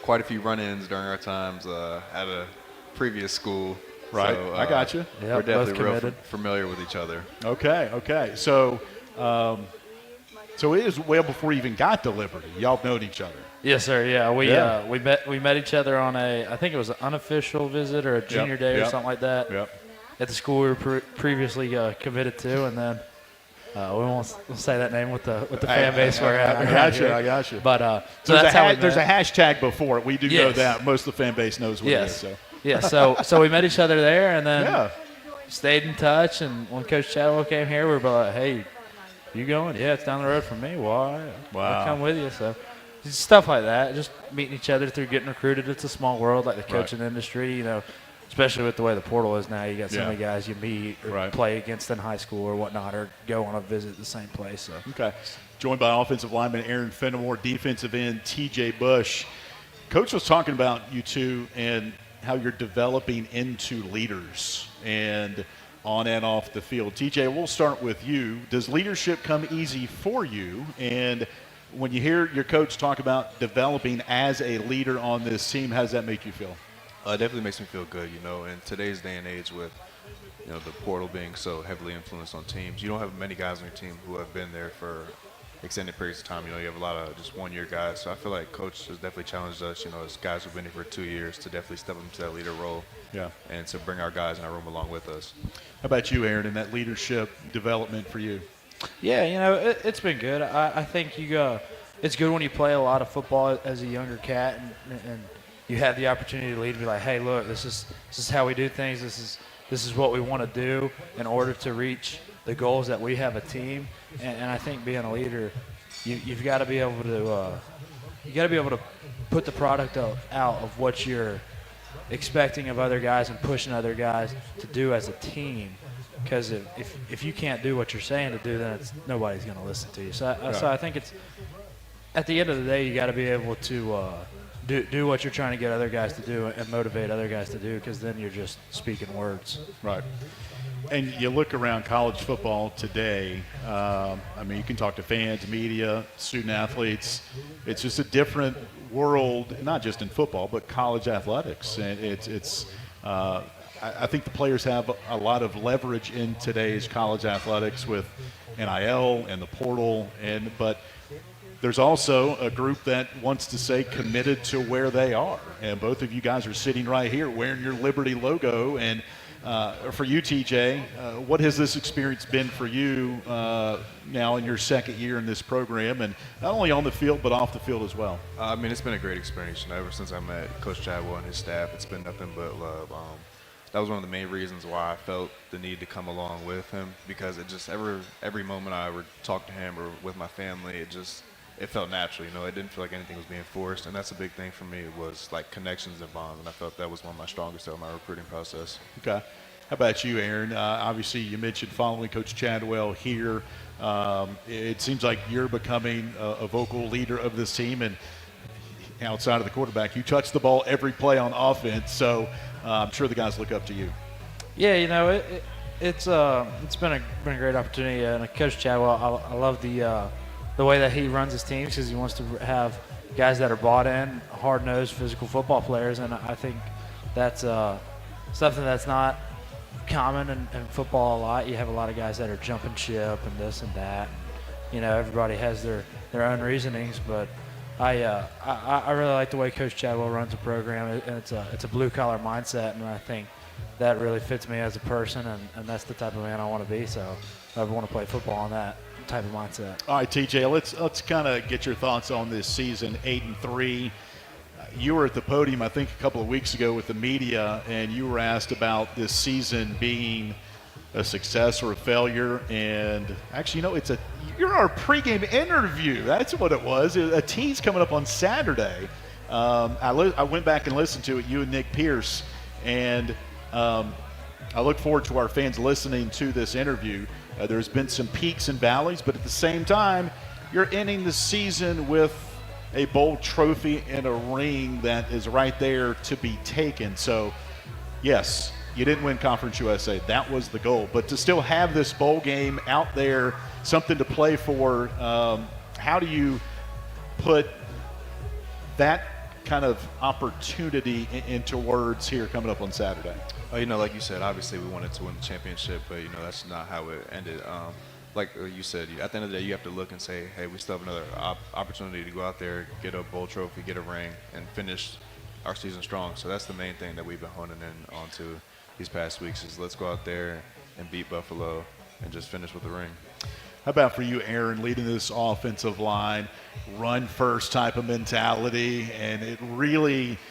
quite a few run-ins during our times at a previous school. Right, So, I got you. Yeah, we're definitely both real committed. familiar with each other. Okay. So, so it is well before you even got to Liberty. Y'all known each other. Yes, sir. Yeah, Yeah. we met each other on I think it was an unofficial visit or a junior day or something like that. Yep. At the school we were previously committed to, and then we won't say that name with the fan base we're at. I got you. But so that's how we met. there's a hashtag before it. We do know Yes. that. Most of the fan base knows what it is. So. Yeah. So we met each other there, and then stayed in touch. And when Coach Chadwell came here, we were like, "Hey, you going? Yeah, it's down the road from me. Why? Wow. I'll come with you." So just stuff like that. Just meeting each other through getting recruited. It's a small world, like the coaching industry. Especially with the way the portal is now, you got so many guys you meet or play against in high school or whatnot, or go on a visit to the same place. So. Okay. Joined by offensive lineman Aaron Fenimore, defensive end TJ Bush. Coach was talking about you two and how you're developing into leaders and on and off the field. TJ, we'll start with you. Does leadership come easy for you? And when you hear your coach talk about developing as a leader on this team, how does that make you feel? It definitely makes me feel good, in today's day and age with, the portal being so heavily influenced on teams. You don't have many guys on your team who have been there for extended periods of time. You have a lot of just one-year guys. So I feel like Coach has definitely challenged us, as guys who've been here for 2 years, to definitely step into that leader role. Yeah. And to bring our guys in our room along with us. How about you, Aaron, and that leadership development for you? Yeah, it's been good. I think it's good when you play a lot of football as a younger cat and you have the opportunity to lead and be like, hey, look, this is how we do things. This is what we want to do in order to reach the goals that we have a team. And I think being a leader, you've got to be able to put the product out of what you're expecting of other guys and pushing other guys to do as a team. Because if you can't do what you're saying to do, then nobody's going to listen to you. So I think it's at the end of the day, you got to be able to do what you're trying to get other guys to do and motivate other guys to do, because then you're just speaking words. Right. And you look around college football today, you can talk to fans, media, student athletes. It's just a different world, not just in football, but college athletics. And I think the players have a lot of leverage in today's college athletics with NIL and the portal, but there's also a group that wants to stay committed to where they are. And both of you guys are sitting right here wearing your Liberty logo. And for you, TJ, what has this experience been for you now in your second year in this program, and not only on the field but off the field as well? It's been a great experience. Ever since I met Coach Chadwell and his staff, it's been nothing but love. That was one of the main reasons why I felt the need to come along with him, because it just every moment I would talk to him or with my family, it felt natural. It didn't feel like anything was being forced, and that's a big thing for me, was like connections and bonds, and I felt that was one of my strongest of my recruiting process. Okay. How about you, Aaron? Obviously, you mentioned following Coach Chadwell here. It seems like you're becoming a vocal leader of this team, and outside of the quarterback, you touch the ball every play on offense, so I'm sure the guys look up to you. Yeah, it's been a great opportunity, and Coach Chadwell, I love the way that he runs his teams, because he wants to have guys that are bought in, hard-nosed, physical football players, and I think that's something that's not common in football a lot. You have a lot of guys that are jumping ship and this and that. And, everybody has their own reasonings, but I really like the way Coach Chadwell runs the program, and it's a blue collar mindset, and I think that really fits me as a person, and that's the type of man I want to be. So I want to play football on that type of mindset. All right, TJ, let's kind of get your thoughts on this season, 8-3. You were at the podium, I think, a couple of weeks ago with the media, and you were asked about this season being a success or a failure. And actually, you're our pregame interview. That's what it was. A tease coming up on Saturday. I went back and listened to it, you and Nick Pierce, and I look forward to our fans listening to this interview. There's been some peaks and valleys, but at the same time, you're ending the season with a bowl trophy and a ring that is right there to be taken. So, yes, you didn't win Conference USA. That was the goal. But to still have this bowl game out there, something to play for, how do you put that kind of opportunity into words here coming up on Saturday? Like you said, obviously we wanted to win the championship, but, that's not how it ended. Like you said, at the end of the day, you have to look and say, hey, we still have another opportunity to go out there, get a bowl trophy, get a ring, and finish our season strong. So that's the main thing that we've been honing in onto these past weeks is let's go out there and beat Buffalo and just finish with the ring. How about for you, Aaron, leading this offensive line, run-first type of mentality, and it really –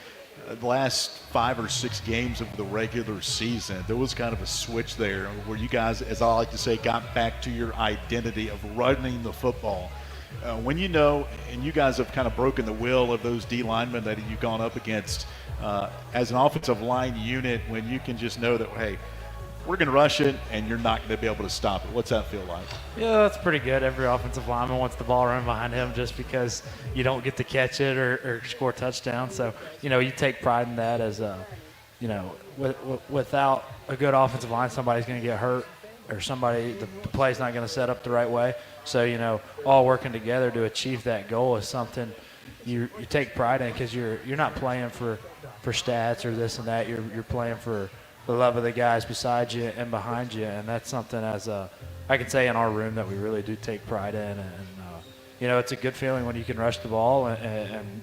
the last 5 or 6 games of the regular season, there was kind of a switch there where you guys, as I like to say, got back to your identity of running the football. When and you guys have kind of broken the will of those D linemen that you've gone up against as an offensive line unit, when you can just know that, hey, we're going to rush it, and you're not going to be able to stop it. What's that feel like? Yeah, that's pretty good. Every offensive lineman wants the ball run behind him just because you don't get to catch it or score a touchdown. So, you take pride in that as, without a good offensive line, somebody's going to get hurt or the play's not going to set up the right way. So, all working together to achieve that goal is something you take pride in because you're not playing for stats or this and that. You're playing for the love of the guys beside you and behind you, and that's something I can say in our room that we really do take pride in. And it's a good feeling when you can rush the ball and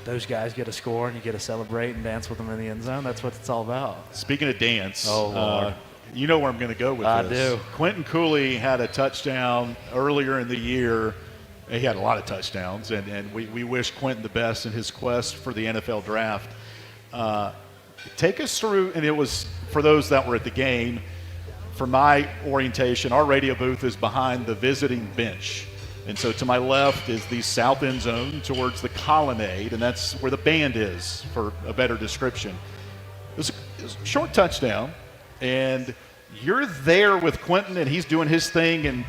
those guys get a score and you get to celebrate and dance with them in the end zone. That's what it's all about. Speaking of dance, Lord. You know where I'm going to go with this. I do. Quentin Cooley had a touchdown earlier in the year. He had a lot of touchdowns, and we wish Quentin the best in his quest for the NFL draft. Take us through, and it was for those that were at the game, for my orientation, our radio booth is behind the visiting bench. And so to my left is the south end zone towards the colonnade, and that's where the band is, for a better description. It was a short touchdown, and you're there with Quentin, and he's doing his thing, and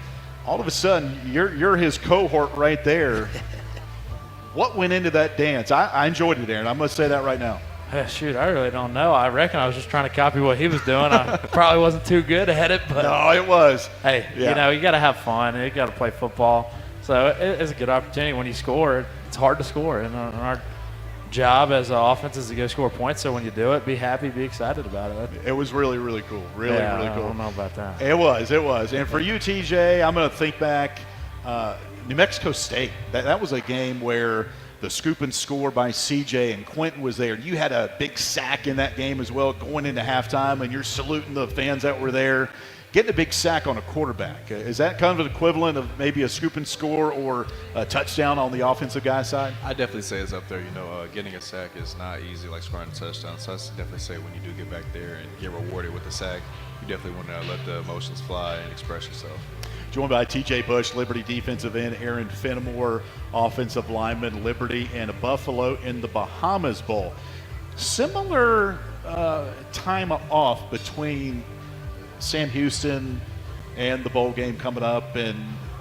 all of a sudden you're his cohort right there. What went into that dance? I enjoyed it, Aaron. I must say that right now. Shoot, I really don't know. I reckon I was just trying to copy what he was doing. I probably wasn't too good at it, but no, it was. Hey, yeah. You got to have fun. You got to play football. So it's a good opportunity. When you score, it's hard to score, and our job as an offense is to go score points. So when you do it, be happy, be excited about it. It was really, really cool. Really cool. I don't know about that. It was. And for you, TJ, I'm going to think back. New Mexico State. That was a game where the scoop and score by CJ and Quentin was there. You had a big sack in that game as well going into halftime, and you're saluting the fans that were there. Getting a big sack on a quarterback, is that kind of an equivalent of maybe a scoop and score or a touchdown on the offensive guy's side? I definitely say it's up there. Getting a sack is not easy like scoring a touchdown. So I definitely say when you do get back there and get rewarded with a sack, you definitely want to let the emotions fly and express yourself. Joined by TJ Bush, Liberty defensive end, Aaron Fenimore, offensive lineman, Liberty, and Buffalo in the Bahamas Bowl. Similar time off between Sam Houston and the bowl game coming up and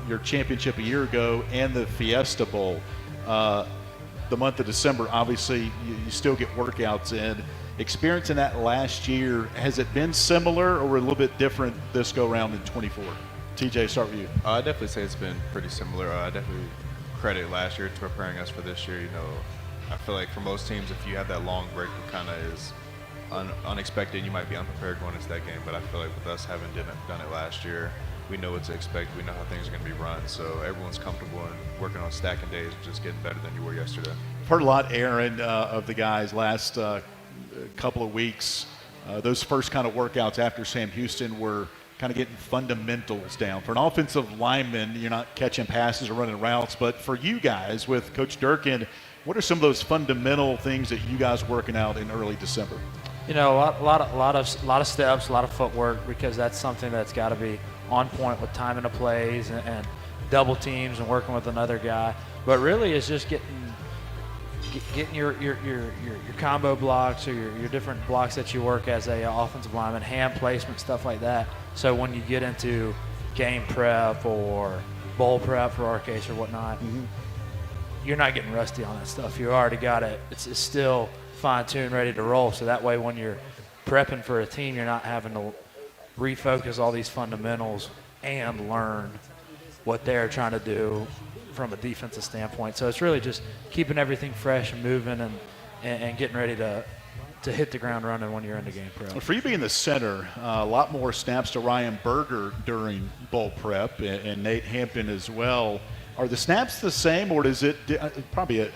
your championship a year ago and the Fiesta Bowl. The month of December, obviously, you still get workouts in. Experiencing that last year, has it been similar or a little bit different this go-round in 24? TJ, start with you. I definitely say it's been pretty similar. I definitely credit last year to preparing us for this year. I feel like for most teams, if you have that long break, it kind of is unexpected. You might be unprepared going into that game, but I feel like with us having done it last year, we know what to expect. We know how things are going to be run, so everyone's comfortable and working on stacking days and just getting better than you were yesterday. I've heard a lot, Aaron, of the guys last couple of weeks. Those first kind of workouts after Sam Houston were kind of getting fundamentals down. For an offensive lineman, you're not catching passes or running routes, but for you guys with Coach Durkin, what are some of those fundamental things that you guys are working out in early December? You know, a lot of steps, a lot of footwork, because that's something that's got to be on point with timing the plays and double teams and working with another guy. But really, it's just getting your combo blocks or your different blocks that you work as a offensive lineman, hand placement, stuff like that. So when you get into game prep or bowl prep for our case or whatnot, you're not getting rusty on that stuff. You already got it. It's still fine-tuned, ready to roll. So that way when you're prepping for a team, you're not having to refocus all these fundamentals and learn what they're trying to do from a defensive standpoint. So it's really just keeping everything fresh and moving and getting ready to hit the ground running when you're in the game prep. For you being the center, a lot more snaps to Ryan Berger during bowl prep and Nate Hampton as well. Are the snaps the same, or does it probably a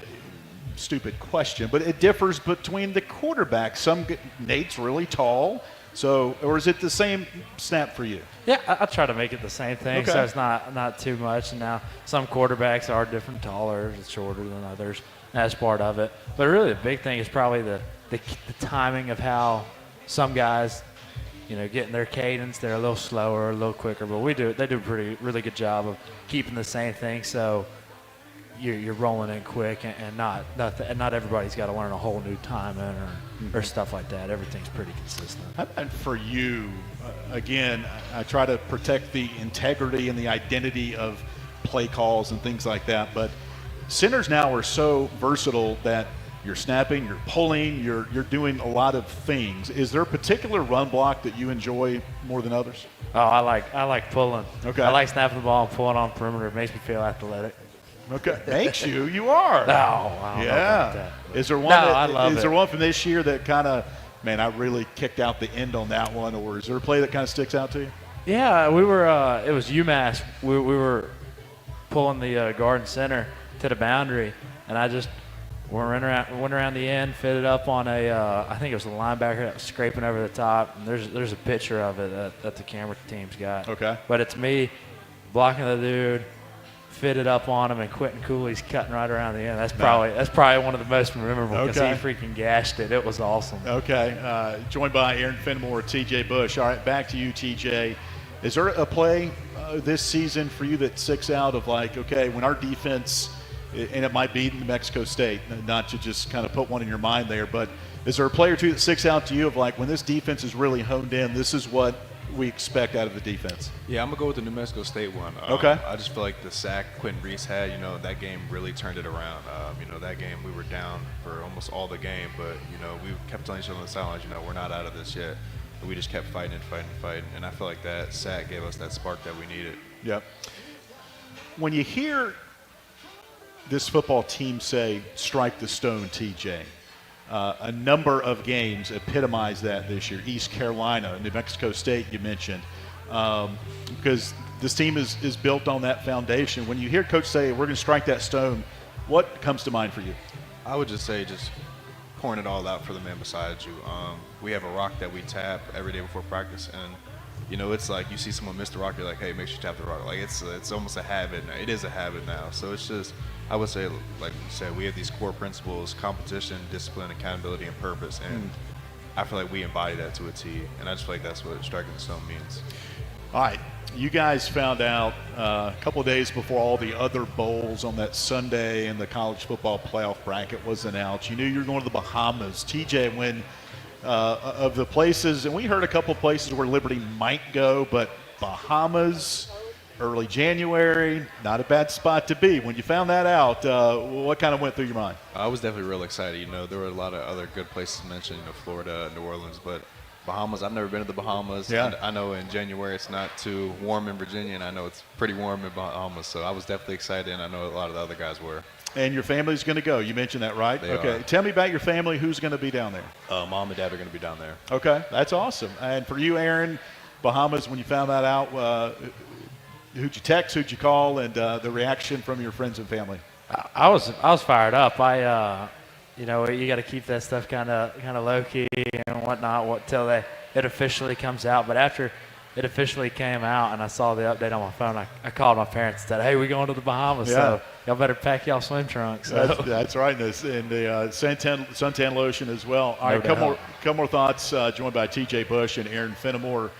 stupid question, but it differs between the quarterbacks? Nate's really tall, or is it the same snap for you? Yeah, I try to make it the same thing, okay. So it's not too much. And now some quarterbacks are different, taller, shorter than others. That's part of it. But really, the big thing is probably the timing of how some guys, getting their cadence. They're a little slower, a little quicker, but they do a really good job of keeping the same thing. So you're rolling in quick, and not everybody's got to learn a whole new timing or stuff like that. Everything's pretty consistent. And for you, again, I try to protect the integrity and the identity of play calls and things like that, but centers now are so versatile that you're snapping, you're pulling, you're doing a lot of things. Is there a particular run block that you enjoy more than others? Oh, I like pulling. Okay. I like snapping the ball and pulling on perimeter. It makes me feel athletic. Okay, makes you. You are. No, I don't know about that. Is there one? I love it. Is there one from this year that kind of, man, I really kicked out the end on that one, or is there a play that kind of sticks out to you? Yeah, we were. It was UMass. We were pulling the guard and center to the boundary, and I just went around the end, fitted up on I think it was a linebacker that was scraping over the top. And there's a picture of it that the camera team's got. Okay. But it's me blocking the dude, fitted up on him, and Quentin Cooley's cutting right around the end. That's probably one of the most memorable because he freaking gashed it. It was awesome. Okay. Joined by Aaron Fenimore, TJ Bush. All right, back to you, TJ. Is there a play this season for you that sticks out of okay, when our defense, and it might be New Mexico State, not to just kind of put one in your mind there, but is there a play or two that sticks out to you of when this defense is really honed in, this is what we expect out of the defense? Yeah, I'm going to go with the New Mexico State one. Okay. I just feel like the sack Quentin Reese had, that game really turned it around. That game we were down for almost all the game, but, we kept telling each other on the sidelines, we're not out of this yet. But we just kept fighting, and I feel like that sack gave us that spark that we needed. Yep. When you hear this football team say, strike the stone, TJ, a number of games epitomize that this year. East Carolina, New Mexico State, you mentioned, because this team is built on that foundation. When you hear Coach say, we're going to strike that stone, what comes to mind for you? I would just say just pouring it all out for the man beside you. We have a rock that we tap every day before practice, and it's like you see someone miss the rock, you're like, hey, make sure you tap the rock. It's almost a habit now. It is a habit now. So it's just, I would say, like you said, we have these core principles: competition, discipline, accountability, and purpose. And I feel like we embody that to a T. And I just feel like that's what striking the stone means. All right. You guys found out a couple of days before all the other bowls on that Sunday and the college football playoff bracket was announced. You knew you were going to the Bahamas. TJ, when of the places, and we heard a couple of places where Liberty might go, but Bahamas, early January, not a bad spot to be. When you found that out, what kind of went through your mind? I was definitely real excited. There were a lot of other good places mentioned, Florida, New Orleans, but Bahamas, I've never been to the Bahamas. Yeah. I know in January it's not too warm in Virginia, and I know it's pretty warm in Bahamas, so I was definitely excited, and I know a lot of the other guys were. And your family's going to go. You mentioned that, right? They okay. are. Tell me about your family. Who's going to be down there? Mom and dad are going to be down there. Okay, that's awesome. And for you, Aaron, Bahamas, when you found that out, who'd you text, who'd you call, and the reaction from your friends and family? I was fired up. You got to keep that stuff kind of low key and whatnot till it officially comes out. But after it officially came out and I saw the update on my phone, I called my parents and said, "Hey, we're going to the Bahamas, so y'all better pack y'all swim trunks." So. That's right, and the suntan lotion as well. All right, No couple more thoughts. Joined by T.J. Bush and Aaron Fenimore.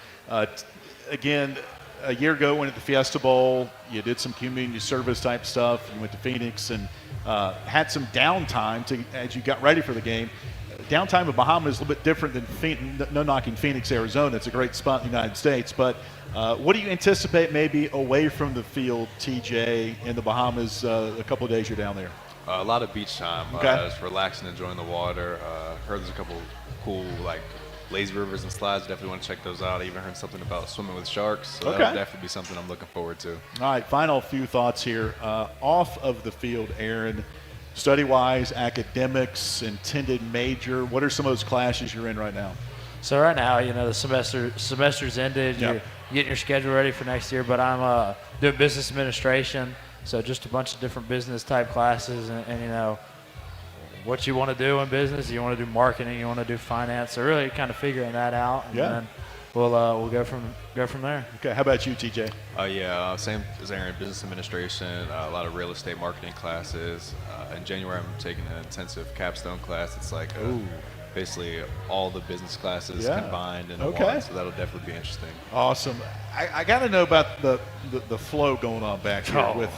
Again, a year ago when at the Fiesta Bowl, you did some community service type stuff. You went to Phoenix and had some downtime as you got ready for the game. Downtime in Bahamas is a little bit different than no knocking Phoenix, Arizona. It's a great spot in the United States. But what do you anticipate maybe away from the field, TJ, in the Bahamas a couple of days you're down there? A lot of beach time. Just relaxing, enjoying the water. Heard there's a couple cool lazy rivers and slides. Definitely want to check those out. I even heard something about swimming with sharks. So that'll definitely be something I'm looking forward to. All right, final few thoughts here. Off of the field, Aaron, study-wise, academics, intended major, what are some of those classes you're in right now? So right now, the semester's ended. You're getting your schedule ready for next year, but I'm doing business administration, so just a bunch of different business-type classes and what you want to do in business. You want to do marketing, you want to do finance, so really kind of figuring that out, and then we'll go from there. Okay, how about you, TJ? Same as Aaron, business administration, a lot of real estate marketing classes. In January, I'm taking an intensive capstone class. It's like basically all the business classes combined in one, so that'll definitely be interesting. Awesome. I got to know about the flow going on back here with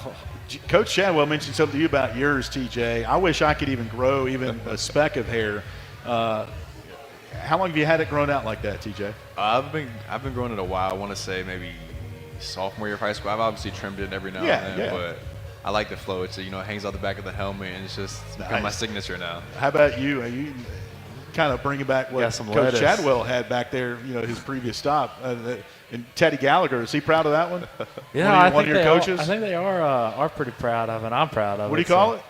Coach Chadwell mentioned something to you about yours, TJ. I wish I could even grow even a speck of hair. How long have you had it grown out like that, TJ? I've been growing it a while. I want to say maybe sophomore year of high school. I've obviously trimmed it every now and then, but I like the flow. It's hangs on the back of the helmet, and it's become my signature now. How about you? Are you kind of bringing back what Coach Chadwell had back there? His previous stop. And Teddy Gallagher, is he proud of that one? One of your coaches? I think they are pretty proud of it. I'm proud of it. What do you call it?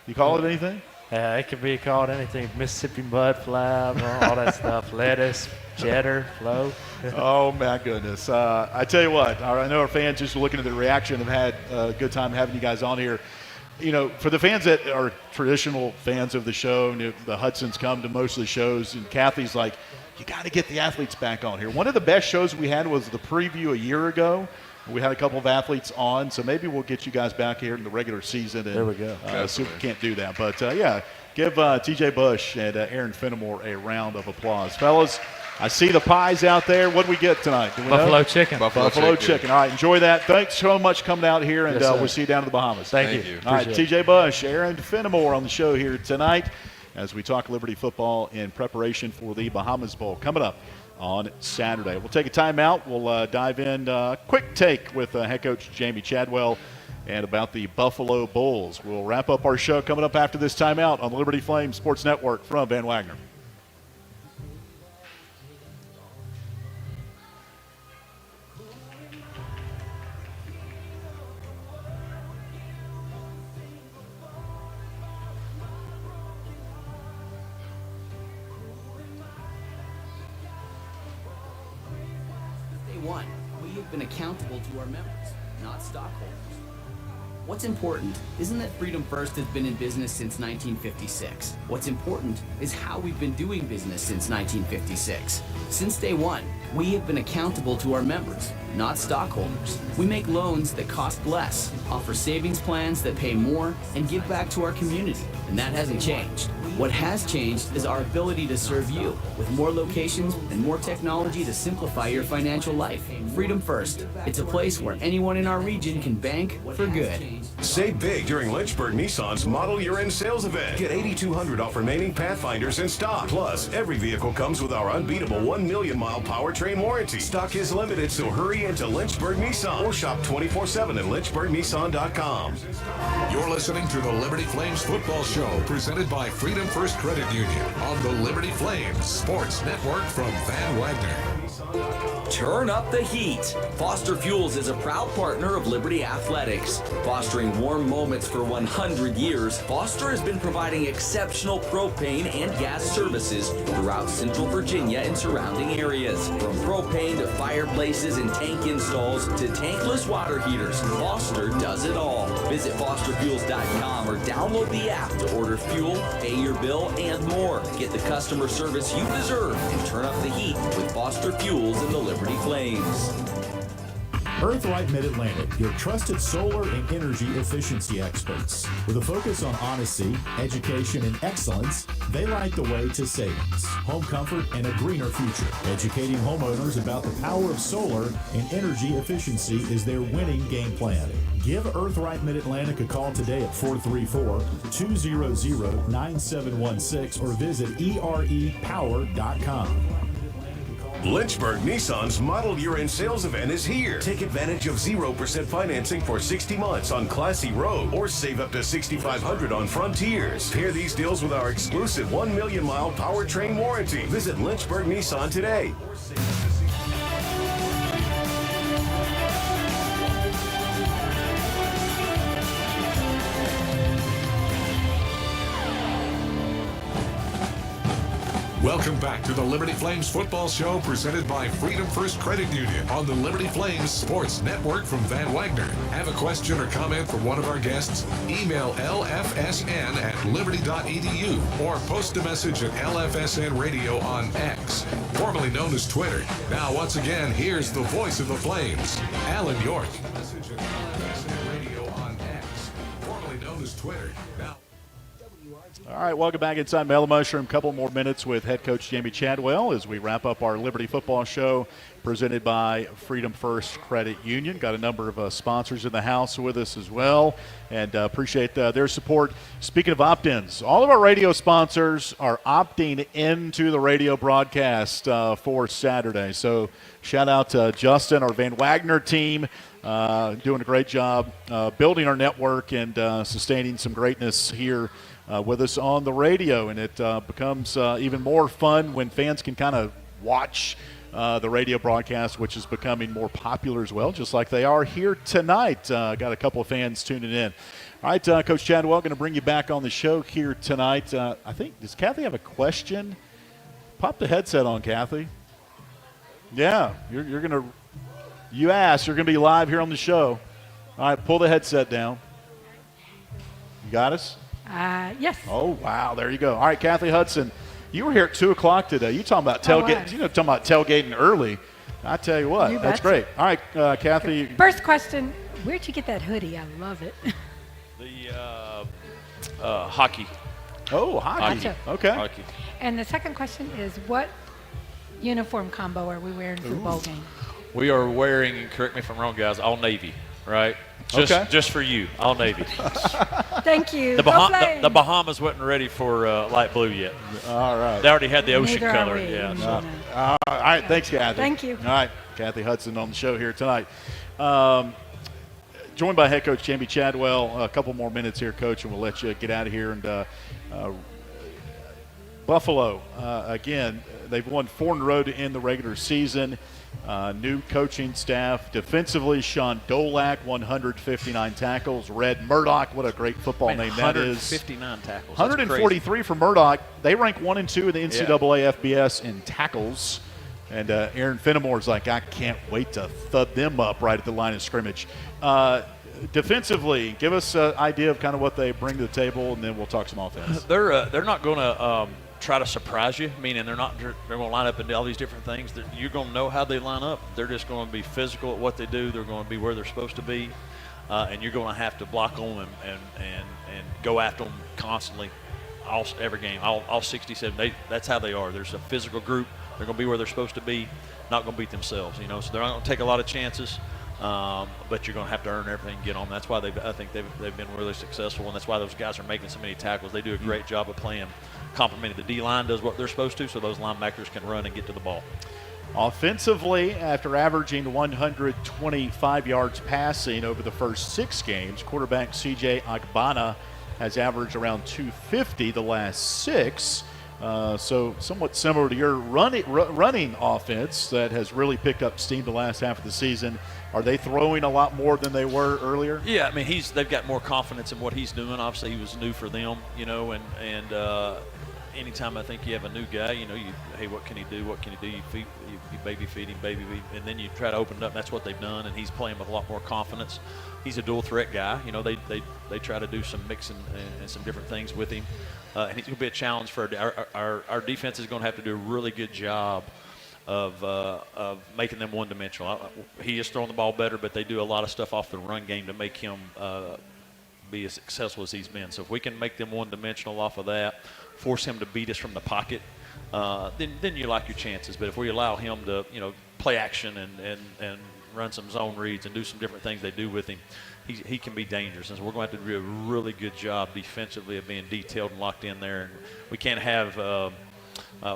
You call it anything? Yeah, it could be called anything. Mississippi mud flap, all that stuff. Lettuce, cheddar, flow. Oh, my goodness. I tell you what, I know our fans, just looking at the reaction, have had a good time having you guys on here. For the fans that are traditional fans of the show, the Hudsons come to most of the shows, and Kathy's like, you got to get the athletes back on here. One of the best shows we had was the preview a year ago. We had a couple of athletes on, so maybe we'll get you guys back here in the regular season. And, there we go. See if we can't do that. But, give T.J. Bush and Aaron Fenimore a round of applause. Fellas, I see the pies out there. What do we get tonight? Do we Buffalo know? chicken. Buffalo chicken. All right, enjoy that. Thanks so much coming out here, and we'll see you down in the Bahamas. Thank you. All right, T.J. Bush, Aaron Fenimore on the show here tonight as we talk Liberty football in preparation for the Bahamas Bowl coming up on Saturday. We'll take a timeout. We'll dive in, quick take with head coach Jamie Chadwell and about the Buffalo Bulls. We'll wrap up our show coming up after this timeout on the Liberty Flames Sports Network from Van Wagner. We have been accountable to our members, not stockholders. What's important isn't that Freedom First has been in business since 1956. What's important is how we've been doing business since 1956. Since day one, we have been accountable to our members, not stockholders. We make loans that cost less, offer savings plans that pay more, and give back to our community. And that hasn't changed. What has changed is our ability to serve you with more locations and more technology to simplify your financial life. Freedom First. It's a place where anyone in our region can bank for good. Save big during Lynchburg Nissan's Model Year End Sales Event. Get $8,200 off remaining Pathfinders in stock. Plus, every vehicle comes with our unbeatable 1 million mile powertrain warranty. Stock is limited, so hurry into Lynchburg Nissan or shop 24/7 at lynchburgnissan.com. You're listening to the Liberty Flames Football Show, presented by Freedom First Credit Union on the Liberty Flames Sports Network from Van Wagner. Turn up the heat. Foster Fuels is a proud partner of Liberty Athletics. Fostering warm moments for 100 years, Foster has been providing exceptional propane and gas services throughout Central Virginia and surrounding areas. From propane to fireplaces and tank installs to tankless water heaters, Foster does it all. Visit fosterfuels.com or download the app to order fuel, pay your bill, and more. Get the customer service you deserve and turn up the heat with Foster Fuels and the Liberty Flames. Earthlight Mid-Atlantic, your trusted solar and energy efficiency experts. With a focus on honesty, education, and excellence, they light the way to savings, home comfort, and a greener future. Educating homeowners about the power of solar and energy efficiency is their winning game plan. Give Earthright Mid-Atlantic a call today at 434-200-9716 or visit erepower.com. Lynchburg Nissan's Model Year End Sales Event is here. Take advantage of 0% financing for 60 months on Classy Rogue or save up to $6,500 on Frontiers. Pair these deals with our exclusive 1 million mile powertrain warranty. Visit Lynchburg Nissan today. Welcome back to the Liberty Flames Football Show presented by Freedom First Credit Union on the Liberty Flames Sports Network from Van Wagner. Have a question or comment for one of our guests? Email lfsn@liberty.edu or post a message at LFSN Radio on X, formerly known as Twitter. Now, once again, here's the voice of the Flames, Alan York. Message at LFSN Radio on X, formerly known as Twitter. Now. All right, welcome back inside Mellow Mushroom. Couple more minutes with head coach Jamie Chadwell as we wrap up our Liberty Football Show presented by Freedom First Credit Union. Got a number of sponsors in the house with us as well, and appreciate their support. Speaking of opt-ins, all of our radio sponsors are opting into the radio broadcast for Saturday. So shout out to Justin, our Van Wagner team, doing a great job building our network and sustaining some greatness here with us on the radio, and it becomes even more fun when fans can kind of watch the radio broadcast, which is becoming more popular as well, just like they are here tonight. Got a couple of fans tuning in. All right, Coach Chadwell, going to bring you back on the show here tonight. I think, does Kathy have a question? Pop the headset on, Kathy. Yeah, you're going to – you asked. You're going to be live here on the show. All right, pull the headset down. You got us? Yes. Oh, wow. There you go. All right, Kathy Hudson, you were here at 2 o'clock today. You talking about tailgating early. I tell you what, that's great. All right, Kathy. First question, where'd you get that hoodie? I love it. The hockey. Oh, hockey. Gotcha. Okay. Hockey. And the second question is, what uniform combo are we wearing for the bowl game? We are wearing, and correct me if I'm wrong, guys, all Navy, right? Just for you, all Navy. Thank you. The Bahamas wasn't ready for light blue yet. All right. They already had the ocean Neither color. are we. Yeah. No. All right, thanks, Kathy. Thank you. All right, Kathy Hudson on the show here tonight. Joined by head coach Jamie Chadwell. A couple more minutes here, Coach, and we'll let you get out of here. And Buffalo, again, they've won 4 in a row in the regular season. New coaching staff. Defensively, Sean Dolak, 159 tackles. Red Murdoch, what a great football name that is. 159 tackles. 143 for Murdoch. They rank 1 and 2 in the NCAA FBS in tackles. And Aaron Fenimore's like, I can't wait to thud them up right at the line of scrimmage. Defensively, give us an idea of kind of what they bring to the table, and then we'll talk some offense. They're not going to try to surprise you, meaning they're going to line up and do all these different things. You're going to know how they line up. They're just going to be physical at what they do. They're going to be where they're supposed to be, and you're going to have to block them and go after them constantly, every game, all 67. That's how they are. There's a physical group. They're going to be where they're supposed to be, not going to beat themselves. So they're not going to take a lot of chances. But you're going to have to earn everything and get on. That's why I think they've been really successful, and that's why those guys are making so many tackles. They do a great job of playing, complementing the D-line does what they're supposed to, so those linebackers can run and get to the ball. Offensively, after averaging 125 yards passing over the first 6 games, quarterback C.J. Agbana has averaged around 250 the last 6. So somewhat similar to your running offense that has really picked up steam the last half of the season. Are they throwing a lot more than they were earlier? Yeah, I mean they've got more confidence in what he's doing. Obviously, he was new for them, and anytime I think you have a new guy, hey, what can he do? What can he do? You baby feed him, and then you try to open it up. That's what they've done, and he's playing with a lot more confidence. He's a dual threat guy. They try to do some mixing and some different things with him, and he's going to be a challenge for our defense. Is going to have to do a really good job of making them one-dimensional. He is throwing the ball better, but they do a lot of stuff off the run game to make him be as successful as he's been. So if we can make them one-dimensional off of that, force him to beat us from the pocket, then you like your chances. But if we allow him to, play action and run some zone reads and do some different things they do with him, he can be dangerous. And so we're going to have to do a really good job defensively of being detailed and locked in there. And we can't have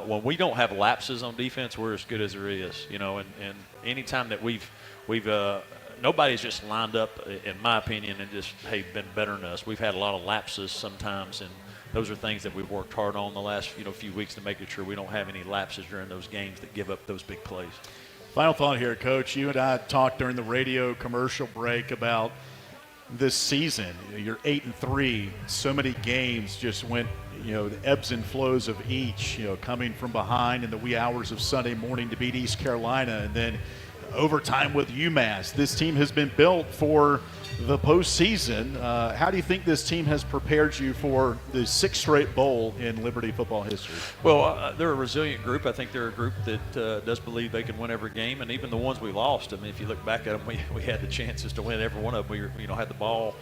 when we don't have lapses on defense, we're as good as there is. And any time that we've nobody's just lined up, in my opinion, and just been better than us. We've had a lot of lapses sometimes, and those are things that we've worked hard on the last few weeks to making sure we don't have any lapses during those games that give up those big plays. Final thought here, Coach. You and I talked during the radio commercial break about this season. You're 8-3. So many games just went, the ebbs and flows of each, coming from behind in the wee hours of Sunday morning to beat East Carolina, and then overtime with UMass. This team has been built for the postseason. How do you think this team has prepared you for the sixth straight bowl in Liberty football history? Well, they're a resilient group. I think they're a group that does believe they can win every game, and even the ones we lost. I mean, if you look back at them, we had the chances to win every one of them. We had the ball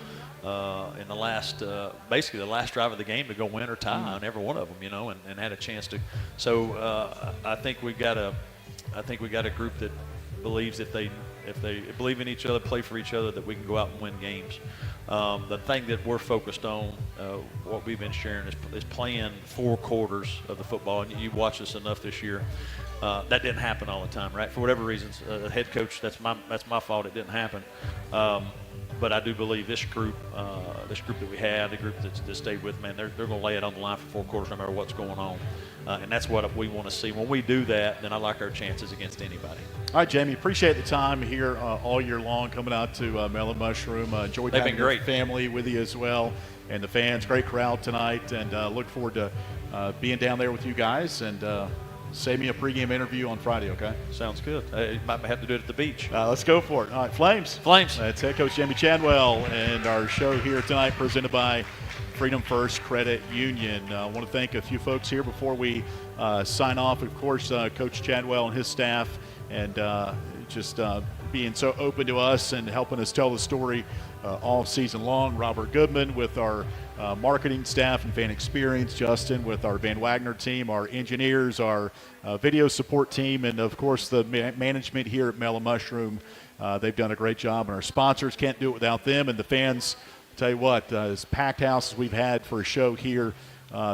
in the last, basically the last drive of the game to go win or tie on every one of them, and had a chance to. So I think we got a group that believes if they believe in each other, play for each other, that we can go out and win games. The thing that we're focused on, what we've been sharing, is playing 4 quarters of the football. And you watched us enough this year. That didn't happen all the time, right? For whatever reasons, the head coach, that's my fault. It didn't happen. But I do believe this group that we had, the group that stayed with, man, they're going to lay it on the line for 4 quarters no matter what's going on. And that's what we want to see. When we do that, then I like our chances against anybody. All right, Jamie, appreciate the time here all year long coming out to Mellow Mushroom. Enjoyed having your family with you as well, and the fans. Great crowd tonight, and look forward to being down there with you guys. And save me a pregame interview on Friday, okay? Sounds good. You might have to do it at the beach. Let's go for it. All right, Flames. That's head coach Jamie Chadwell, and our show here tonight presented by Freedom First Credit Union. I want to thank a few folks here before we sign off. Of course, Coach Chadwell and his staff, and just being so open to us and helping us tell the story all season long. Robert Goodman with our marketing staff and fan experience. Justin with our Van Wagner team, our engineers, our video support team, and of course the management here at Mellow Mushroom. They've done a great job, and our sponsors, can't do it without them, and the fans. Tell you what, as packed houses we've had for a show here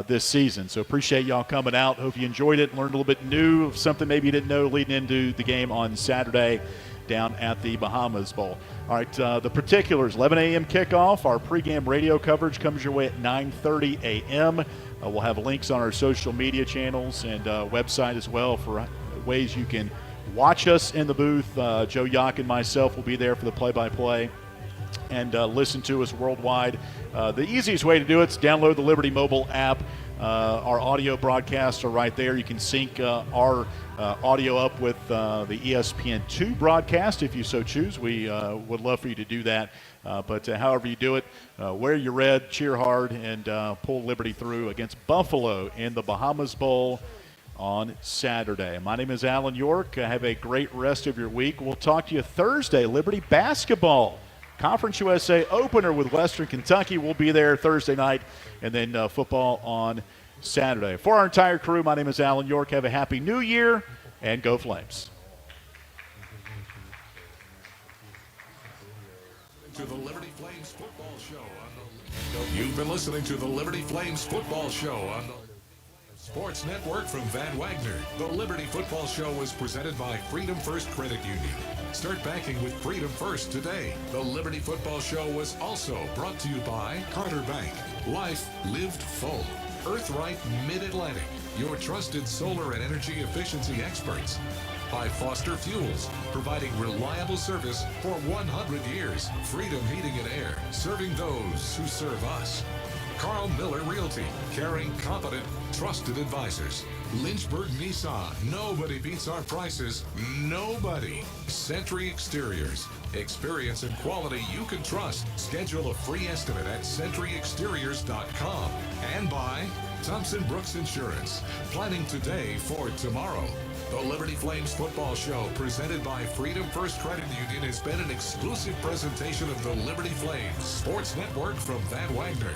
this season. So appreciate y'all coming out. Hope you enjoyed it and learned a little bit new, something maybe you didn't know leading into the game on Saturday down at the Bahamas Bowl. All right, the particulars, 11 a.m. kickoff. Our pregame radio coverage comes your way at 9:30 a.m. We'll have links on our social media channels and website as well for ways you can watch us in the booth. Joe Yock and myself will be there for the play-by-play. And listen to us worldwide. The easiest way to do it is download the Liberty mobile app. Our audio broadcasts are right there. You can sync our audio up with the ESPN2 broadcast if you so choose. We would love for you to do that. But however you do it, wear your red, cheer hard, and pull Liberty through against Buffalo in the Bahamas Bowl on Saturday. My name is Alan York. Have a great rest of your week. We'll talk to you Thursday. Liberty basketball. Conference USA opener with Western Kentucky. We'll be there Thursday night, and then football on Saturday. For our entire crew, my name is Alan York. Have a happy new year, and go Flames. To the Liberty Flames football show. You've been listening to the Liberty Flames football show on the Sports Network from Van Wagner. The Liberty Football Show was presented by Freedom First Credit Union. Start banking with Freedom First today. The Liberty Football Show was also brought to you by Carter Bank. Life lived full. Earthright Mid-Atlantic. your trusted solar and energy efficiency experts. By Foster Fuels, providing reliable service for 100 years. Freedom Heating and Air, serving those who serve us. Carl Miller Realty, caring, competent, trusted advisors. Lynchburg Nissan, nobody beats our prices, nobody. Century Exteriors, experience and quality you can trust. Schedule a free estimate at centuryexteriors.com. And by Thompson Brooks Insurance, planning today for tomorrow. The Liberty Flames Football Show, presented by Freedom First Credit Union, has been an exclusive presentation of the Liberty Flames Sports Network from Van Wagner.